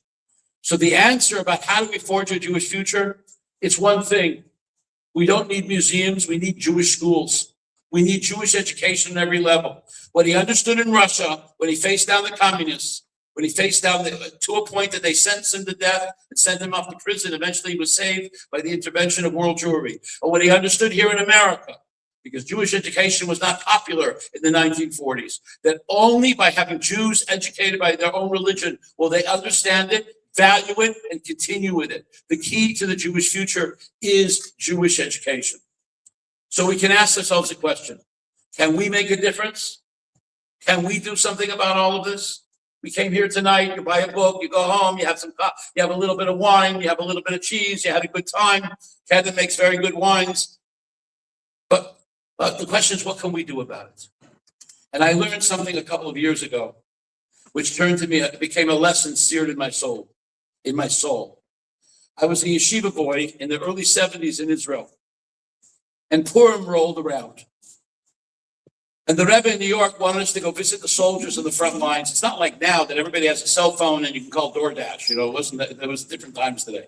So the answer about how do we forge a Jewish future, it's one thing. We don't need museums, we need Jewish schools. We need Jewish education at every level. What he understood in Russia, when he faced down the communists, when he faced down to a point that they sentenced him to death and sent him off to prison, eventually he was saved by the intervention of world Jewry. Or what he understood here in America, because Jewish education was not popular in the 1940s, that only by having Jews educated by their own religion will they understand it, value it, and continue with it. The key to the Jewish future is Jewish education. So we can ask ourselves a question. Can we make a difference? Can we do something about all of this? We came here tonight, you buy a book, you go home, you have you have a little bit of wine, you have a little bit of cheese, you had a good time. Kevin makes very good wines. But the question is, what can we do about it? And I learned something a couple of years ago, which turned to me, it became a lesson seared in my soul. I was a yeshiva boy in the early 70s in Israel, and Purim rolled around. And the Rebbe in New York wanted us to go visit the soldiers on the front lines. It's not like now that everybody has a cell phone and you can call DoorDash. You know, it wasn't that, there was different times today.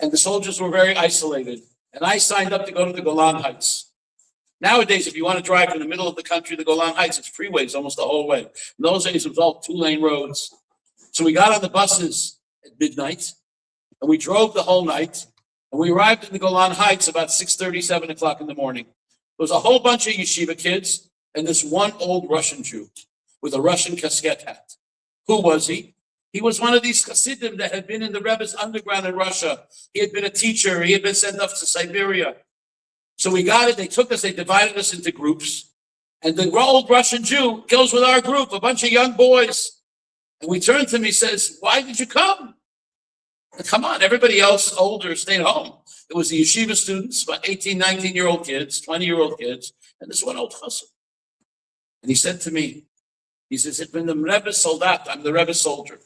And the soldiers were very isolated. And I signed up to go to the Golan Heights. Nowadays, if you want to drive in the middle of the country, the Golan Heights, it's freeways almost the whole way. In those days, it was all 2-lane roads. So we got on the buses at midnight, and we drove the whole night, and we arrived in the Golan Heights about 6:30, 7 o'clock in the morning. There was a whole bunch of yeshiva kids and this one old Russian Jew with a Russian casquette hat. Who was he? He was one of these Hasidim that had been in the Rebbe's underground in Russia. He had been a teacher. He had been sent off to Siberia. So we got it. They took us. They divided us into groups. And the old Russian Jew goes with our group, a bunch of young boys. And we turned to him. He says, "Why did you come?" And come on, everybody else older stayed home. It was the yeshiva students, about 18, 19-year-old kids, 20-year-old kids, and this one old Chassid. And he said to me, he says, "If I'm the Rebbe's soldat, I'm the Rebbe's soldier.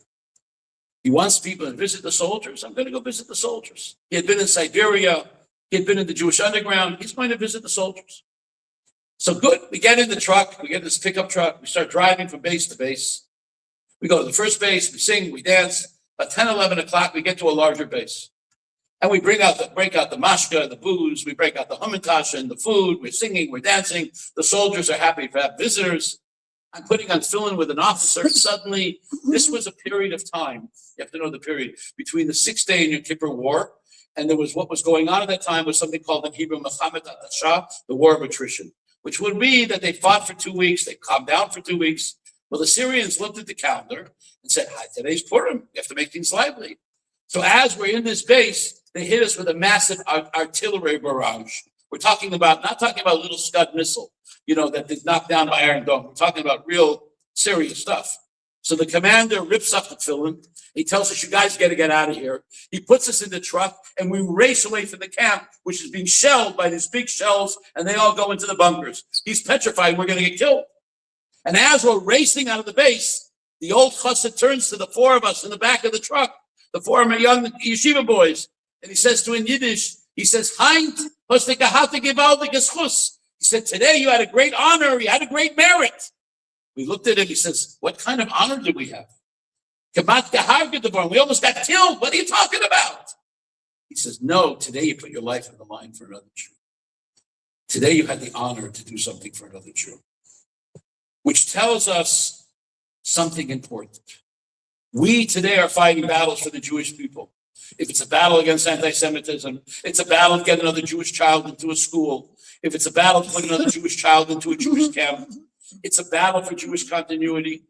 He wants people to visit the soldiers. I'm going to go visit the soldiers." He had been in Siberia. He had been in the Jewish underground. He's going to visit the soldiers. So good. We get in the truck. We get this pickup truck. We start driving from base to base. We go to the first base. We sing. We dance. About 10, 11 o'clock, we get to a larger base. And we break out the mashka, the booze. We break out the hamantash and the food. We're singing. We're dancing. The soldiers are happy to have visitors. I'm putting on fill-in with an officer. Suddenly, this was a period of time. You have to know the period between the 6-day Yom Kippur War, and there was what was going on at that time was something called in Hebrew Mechamet Atashah, the War of Attrition, which would be that they fought for 2 weeks, they calmed down for 2 weeks. Well, the Syrians looked at the calendar and said, "Hi, today's Purim. We have to make things lively." So as we're in this base, they hit us with a massive artillery barrage. We're not talking about little Scud missile, that they knocked down by Iron Dome. We're talking about real serious stuff. So the commander rips up the tefillin. He tells us, "You guys got to get out of here." He puts us in the truck and we race away from the camp, which is being shelled by these big shells, and they all go into the bunkers. He's petrified we're going to get killed. And as we're racing out of the base, the old chassid turns to the 4 of us in the back of the truck, the 4 of my young yeshiva boys, and he says to in Yiddish, he says, "Heint, hast du gehabt gewaltiges Schuss." He said, "Today you had a great honor, you had a great merit." We looked at him, he says, "What kind of honor did we have? Chabad gehargedevorn, we almost got killed. What are you talking about?" He says, "No, today you put your life on the line for another Jew. Today you had the honor to do something for another Jew." Which tells us something important. We today are fighting battles for the Jewish people. If it's a battle against antisemitism, it's a battle to get another Jewish child into a school. If it's a battle to put another Jewish child into a Jewish camp, it's a battle for Jewish continuity.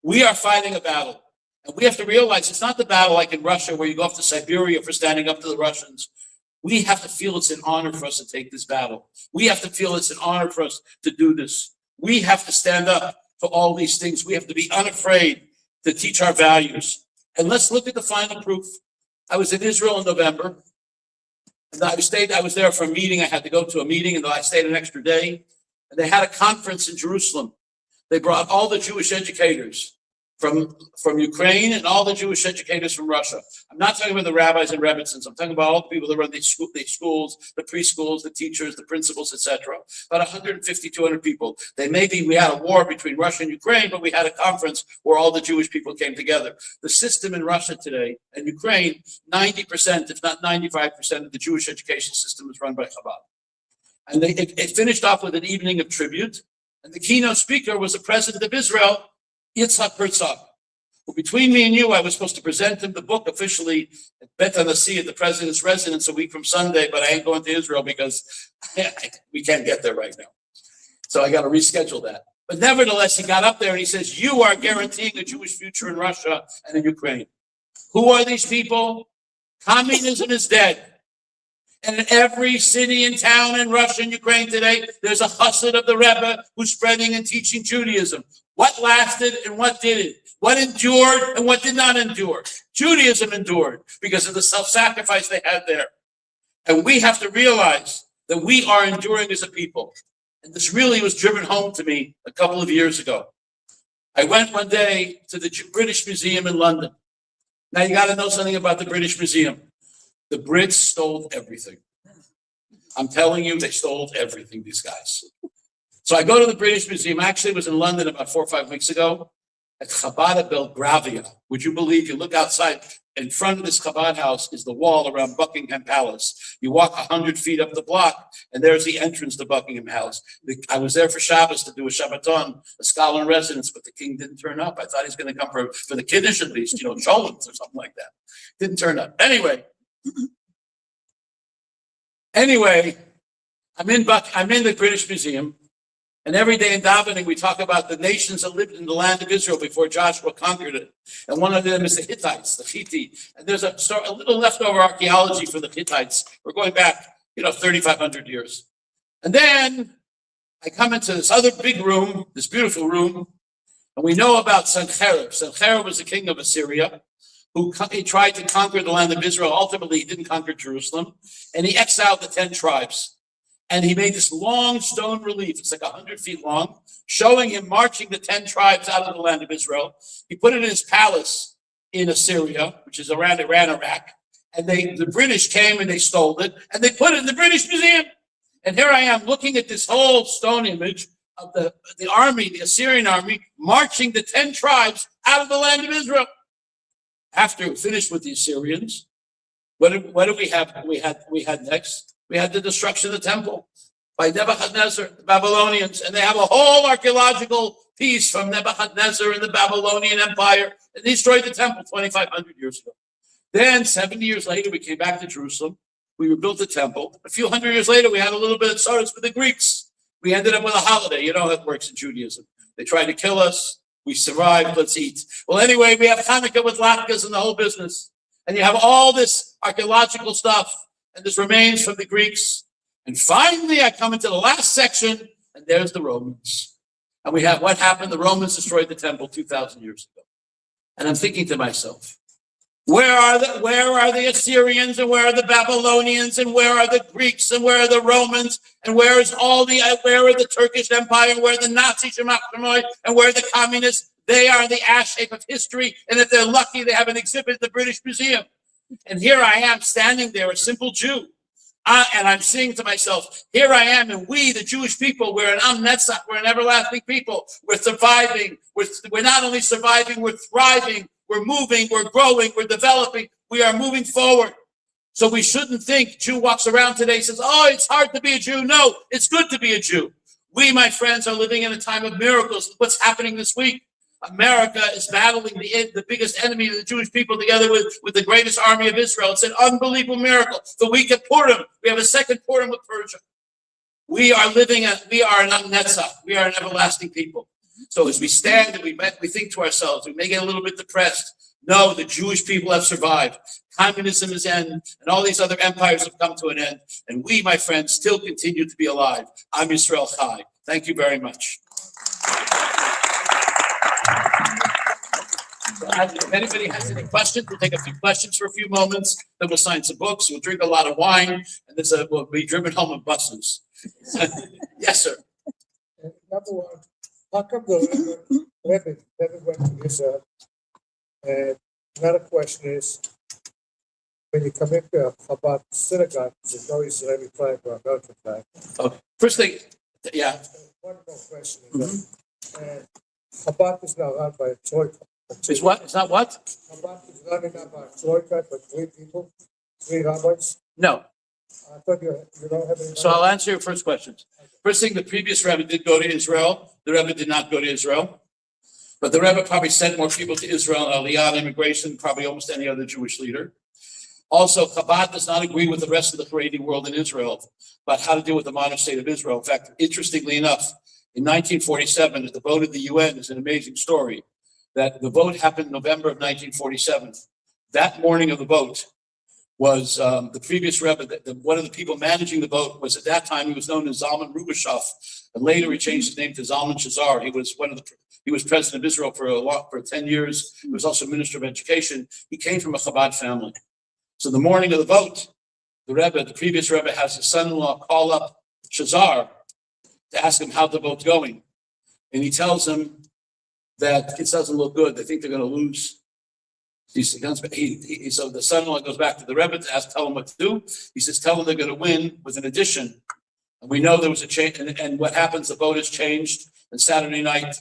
We are fighting a battle. And we have to realize it's not the battle like in Russia where you go off to Siberia for standing up to the Russians. We have to feel it's an honor for us to take this battle. We have to feel it's an honor for us to do this. We have to stand up for all these things. We have to be unafraid to teach our values. And let's look at the final proof. I was in Israel in November. And I was there for a meeting. I had to go to a meeting, and I stayed an extra day. And they had a conference in Jerusalem. They brought all the Jewish educators from Ukraine and all the Jewish educators from Russia. I'm not talking about the rabbis and rebbitzins. I'm talking about all the people that run these schools, the preschools, the teachers, the principals, etc. About 150, 200 people. We had a war between Russia and Ukraine, but we had a conference where all the Jewish people came together. The system in Russia today and Ukraine, 90%, if not 95% of the Jewish education system is run by Chabad. And it finished off with an evening of tribute. And the keynote speaker was the president of Israel, Yitzhak Herzog. Well, between me and you, I was supposed to present him the book officially at Bet HaNasi at the president's residence a week from Sunday, but I ain't going to Israel because we can't get there right now. So I got to reschedule that. But nevertheless, he got up there and he says, you are guaranteeing a Jewish future in Russia and in Ukraine. Who are these people? Communism is dead. And in every city and town in Russia and Ukraine today, there's a chassid of the Rebbe who's spreading and teaching Judaism. What lasted and what didn't? What endured and what did not endure? Judaism endured because of the self-sacrifice they had there. And we have to realize that we are enduring as a people. And this really was driven home to me a couple of years ago. I went one day to the British Museum in London. Now you got to know something about the British Museum. The Brits stole everything. I'm telling you, they stole everything, these guys. So I go to the British Museum. I actually was in London about 4 or 5 weeks ago at Chabad Belgravia. Would you believe, you look outside, in front of this Chabad house is the wall around Buckingham Palace. You walk 100 feet up the block, and there's the entrance to Buckingham House. I was there for Shabbos to do a Shabbaton, a scholar in residence, but the king didn't turn up. I thought he's going to come for the Kiddush at least, Cholents or something like that. Didn't turn up. Anyway, I'm in the British Museum, and every day in davening we talk about the nations that lived in the land of Israel before Joshua conquered it. And one of them is the Hittites, the Hittite. And there's a little leftover archaeology for the Hittites. We're going back, 3,500 years. And then I come into this other big room, this beautiful room, and we know about Sennacherib. Sennacherib was the king of Assyria, who he tried to conquer the land of Israel. Ultimately, he didn't conquer Jerusalem, and he exiled the 10 tribes. And he made this long stone relief, it's like 100 feet long, showing him marching the 10 tribes out of the land of Israel. He put it in his palace in Assyria, which is around Iraq. And the British came and they stole it, and they put it in the British Museum. And here I am looking at this whole stone image of the army, the Assyrian army, marching the 10 tribes out of the land of Israel. After we finished with the Assyrians, what did we have? We had next. We had the destruction of the temple by Nebuchadnezzar, the Babylonians, and they have a whole archaeological piece from Nebuchadnezzar and the Babylonian Empire. And they destroyed the temple 2,500 years ago. Then 70 years later, we came back to Jerusalem. We rebuilt the temple. A few hundred years later, we had a little bit of sorrows with the Greeks. We ended up with a holiday. You know how it works in Judaism. They tried to kill us. We survived, let's eat. Well, anyway, we have Hanukkah with latkes and the whole business. And you have all this archaeological stuff, and this remains from the Greeks. And finally, I come into the last section, and there's the Romans. And we have what happened. The Romans destroyed the temple 2,000 years ago. And I'm thinking to myself, where are the Assyrians, and where are the Babylonians, and where are the Greeks, and where are the Romans, and where are the Turkish Empire, and where are the Nazis, and where are the communists? They are the ash heap of history, and if they're lucky, they have an exhibit at the British Museum. And here I am standing there, a simple Jew, and I'm saying to myself, here I am, and we, the Jewish people, we're an Am Netzach, we're an everlasting people. We're surviving. We're not only surviving, we're thriving. We're moving, we're growing, we're developing, we are moving forward. So we shouldn't think Jew walks around today and says, oh, it's hard to be a Jew. No, it's good to be a Jew. We, my friends, are living in a time of miracles. What's happening this week? America is battling the biggest enemy of the Jewish people together with the greatest army of Israel. It's an unbelievable miracle. The week of Purim, we have a second Purim with Persia. We are an Am Netzach. We are an everlasting people. So as we stand and we think to ourselves, we may get a little bit depressed. No, the Jewish people have survived. Communism is end, and all these other empires have come to an end. And we, my friends, still continue to be alive. Am Yisrael Chai. Thank you very much. If anybody has any questions, we'll take a few questions for a few moments. Then we'll sign some books. We'll drink a lot of wine, and this will be driven home in buses. Yes, sir. Number one, how come the Rebbe went to Israel. And another question is, when you come into a Chabad synagogue, there's no Israeli flag or American flag. Okay. First thing, yeah, One more question is that Chabad is now run by a troika. is what? It's not what? Chabad is running now by a troika, but 3 people, 3 rabbis. No. I thought you don't have any. So I'll answer your first questions. First thing, the previous Rebbe did go to Israel. The Rebbe did not go to Israel. But the Rebbe probably sent more people to Israel, Aliyah, immigration, probably almost any other Jewish leader. Also, Chabad does not agree with the rest of the Haredi world in Israel about how to deal with the modern state of Israel. In fact, interestingly enough, in 1947, at the vote of the UN is an amazing story, that the vote happened in November of 1947. That morning of the vote was the previous Rebbe, one of the people managing the vote was at that time, he was known as Zalman Rubashov, and later he changed his name to Zalman Shazar. He was president of Israel for 10 years. He was also minister of education. He came from a Chabad family. So the morning of the vote, the previous Rebbe has his son-in-law call up Shazar to ask him how the vote's going. And he tells him that it doesn't look good. They think they're going to lose. So the son-in-law goes back to the Rebbe to tell him what to do. He says, tell them they're going to win with an addition. And we know there was a change. And what happens, the vote is changed. And Saturday night,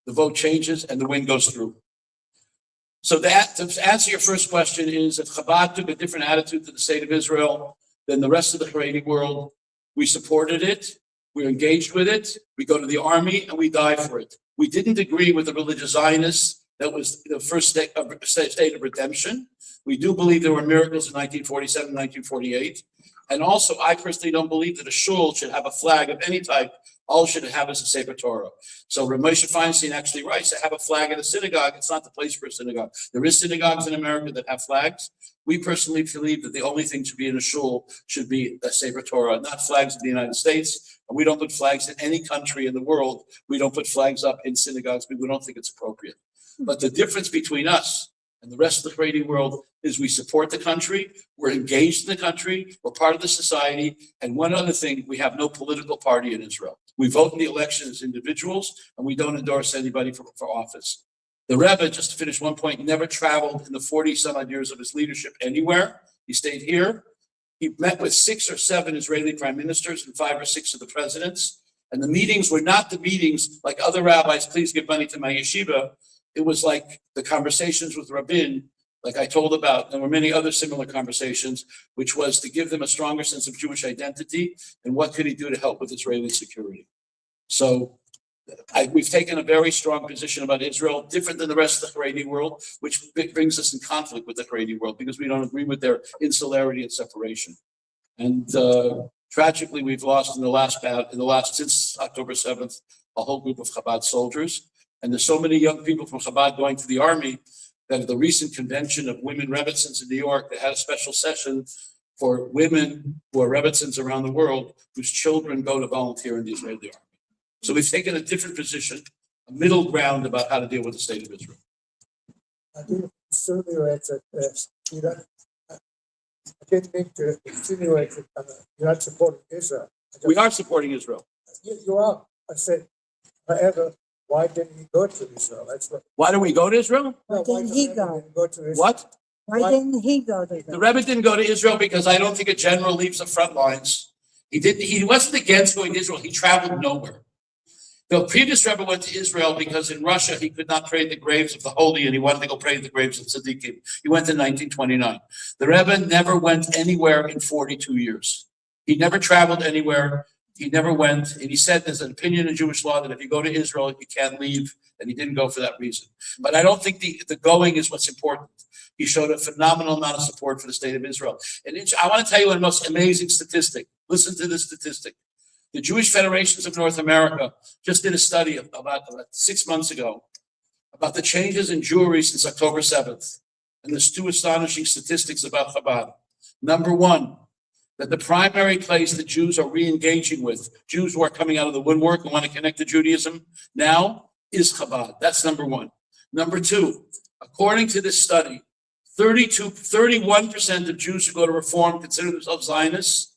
the vote changes and the win goes through. So that, to answer your first question, is if Chabad took a different attitude to the state of Israel than the rest of the Haredi world, we supported it, we're engaged with it, we go to the army, and we die for it. We didn't agree with the religious Zionists. That was the first state of redemption. We do believe there were miracles in 1947, 1948. And also, I personally don't believe that a shul should have a flag of any type. All should have is a Sefer Torah. So Rav Moshe Feinstein actually writes to have a flag at a synagogue. It's not the place for a synagogue. There is synagogues in America that have flags. We personally believe that the only thing to be in a shul should be a Sefer Torah, not flags in the United States. And we don't put flags in any country in the world. We don't put flags up in synagogues because we don't think it's appropriate. But the difference between us and the rest of the Haredi world is we support the country, we're engaged in the country, we're part of the society, and one other thing, we have no political party in Israel. We vote in the election as individuals, and we don't endorse anybody for office. The Rebbe, just to finish one point, never traveled in the 40-some-odd years of his leadership anywhere. He stayed here. He met with 6 or 7 Israeli prime ministers and 5 or 6 of the presidents, and the meetings were not the meetings like other rabbis, please give money to my yeshiva. It was like the conversations with Rabin, like I told about. There were many other similar conversations, which was to give them a stronger sense of Jewish identity and what could he do to help with Israeli security. So we've taken a very strong position about Israel, different than the rest of the Haredi world, which brings us in conflict with the Haredi world because we don't agree with their insularity and separation. And tragically, we've lost since October 7th, a whole group of Chabad soldiers. And there's so many young people from Chabad going to the army that at the recent convention of women Rebbitzins in New York, they had a special session for women who are Rebbitzins around the world whose children go to volunteer in the Israeli army. So we've taken a different position, a middle ground about how to deal with the state of Israel. I didn't insinuate that I didn't mean to insinuate that you're not supporting Israel. We are supporting Israel. You are. I said, however, why didn't he go to Israel? That's what. Why don't we go to Israel? Why didn't he go? Go to Israel? What? Why didn't he go to The them? Rebbe didn't go to Israel because I don't think a general leaves the front lines. He wasn't against going to Israel. He traveled nowhere. The previous Rebbe went to Israel because in Russia he could not pray at the graves of the holy and he wanted to go pray at the graves of tzaddikim. He went in 1929. The Rebbe never went anywhere in 42 years. He never traveled anywhere. He never went. And he said there's an opinion in Jewish law that if you go to Israel, you can't leave. And he didn't go for that reason. But I don't think the going is what's important. He showed a phenomenal amount of support for the state of Israel. And I want to tell you the most amazing statistic. Listen to this statistic. The Jewish Federations of North America just did a study about 6 months ago about the changes in Jewry since October 7th. And there's 2 astonishing statistics about Chabad. Number 1, that the primary place that Jews are re-engaging with, Jews who are coming out of the woodwork and want to connect to Judaism now, is Chabad. That's number 1. Number 2, according to this study, 31% of Jews who go to Reform consider themselves Zionists.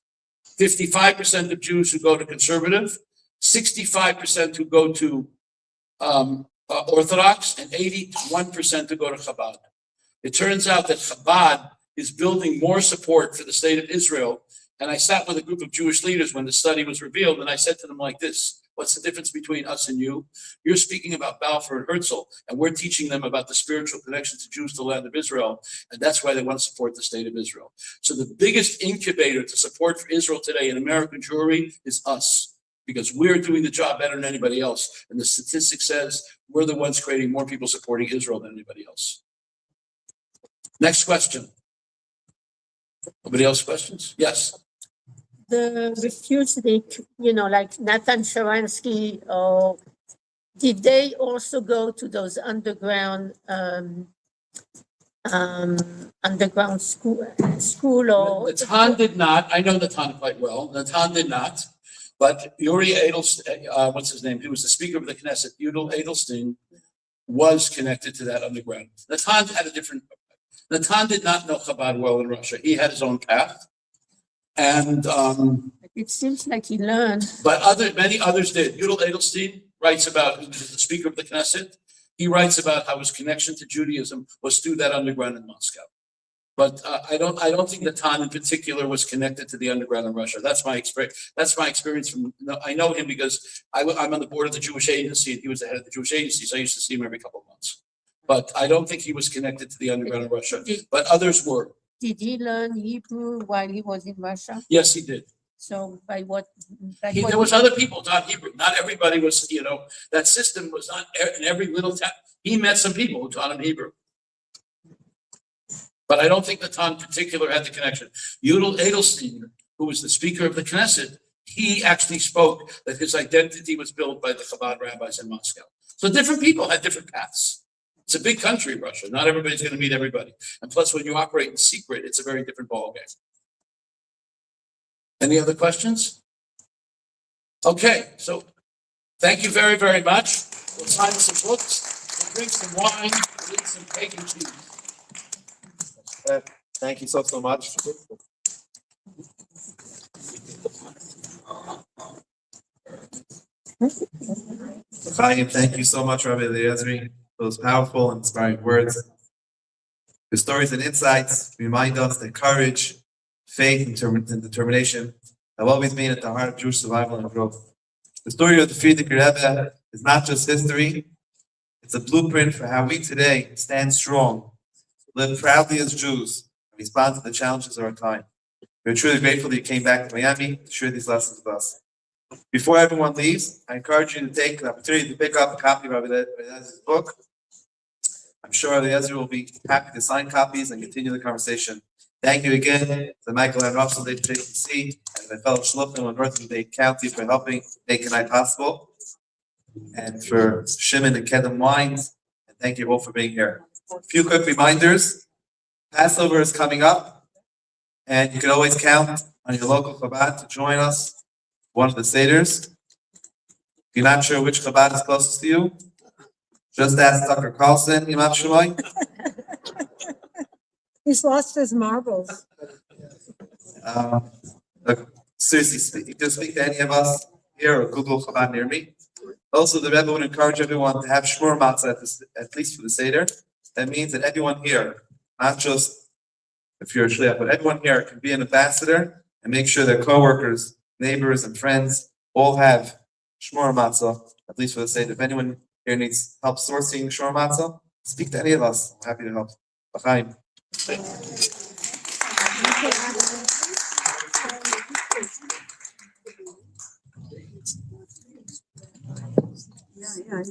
55% of Jews who go to conservative, 65% who go to Orthodox and 81% to go to Chabad. It turns out that Chabad is building more support for the state of Israel. And I sat with a group of Jewish leaders when the study was revealed, and I said to them like this: what's the difference between us and you? You're speaking about Balfour and Herzl, and we're teaching them about the spiritual connection to Jews to the land of Israel, and that's why they want to support the state of Israel. So the biggest incubator to support for Israel today in American Jewry is us, because we're doing the job better than anybody else. And the statistic says we're the ones creating more people supporting Israel than anybody else. Next question. Nobody else questions? Yes. The refugee, like Nathan Sharansky, or did they also go to those underground school or? Natan did not. I know Natan quite well. Natan did not. But Yuri Edelstein, what's his name? He was the speaker of the Knesset. Yudel Edelstein was connected to that underground. Natan had a different. Natan did not know Chabad well in Russia. He had his own path. And it seems like he learned. But many others did. Yudel Edelstein writes about, he was the speaker of the Knesset. He writes about how his connection to Judaism was through that underground in Moscow. But I don't think Natan in particular was connected to the underground in Russia. That's my experience. That's my experience from. I know him because I'm on the board of the Jewish Agency, and he was the head of the Jewish Agency. So I used to see him every couple of months. But I don't think he was connected to the underground in Russia. But others were. Did he learn Hebrew while he was in Russia? Yes, he did. So by what? There was other people taught Hebrew. Not everybody was. That system was not in every little town. He met some people who taught him Hebrew. But I don't think Natan in particular had the connection. Yudel Edelstein, who was the speaker of the Knesset, he actually spoke that his identity was built by the Chabad rabbis in Moscow. So different people had different paths. It's a big country, Russia. Not everybody's going to meet everybody. And plus, when you operate in secret, it's a very different ballgame. Any other questions? Okay, so thank you very, very much. We'll sign some books, we'll drink some wine, we'll eat some cake and cheese. Thank you so much. Chaim, thank you so much, Rabbi Eliezrie, for those powerful and inspiring words. Your stories and insights remind us that courage, faith, and determination have always been at the heart of Jewish survival and growth. The story of the Friediker Rebbe is not just history, it's a blueprint for how we today stand strong, live proudly as Jews, and respond to the challenges of our time. We're truly grateful that you came back to Miami to share these lessons with us. Before everyone leaves, I encourage you to take the opportunity to pick up a copy of Rabbi Eliezrie's book. I'm sure Rabbi Eliezrie will be happy to sign copies and continue the conversation. Thank you again to Michael and Russell, MAR-JCC, and my fellow Shluchim in North-Dade County for helping make tonight possible, and for Shimon and Kedem Wines, and thank you all for being here. A few quick reminders. Passover is coming up, and you can always count on your local Chabad to join us, one of the Seders. If you're not sure which Chabad is closest to you, just ask Tucker Carlson, Imam Shemai. He's lost his marbles. Look, seriously, you can speak to any of us here or Google Chabad near me. Also, the Rebbe would encourage everyone to have shmur matzah at least for the Seder. That means that everyone here, not just if you're a shliach, but everyone here can be an ambassador and make sure their coworkers, neighbors, and friends all have shmur matzah, at least for the Seder. If anyone here needs help sourcing shmur matzah, speak to any of us. I'm happy to help. L'chaim. Yeah.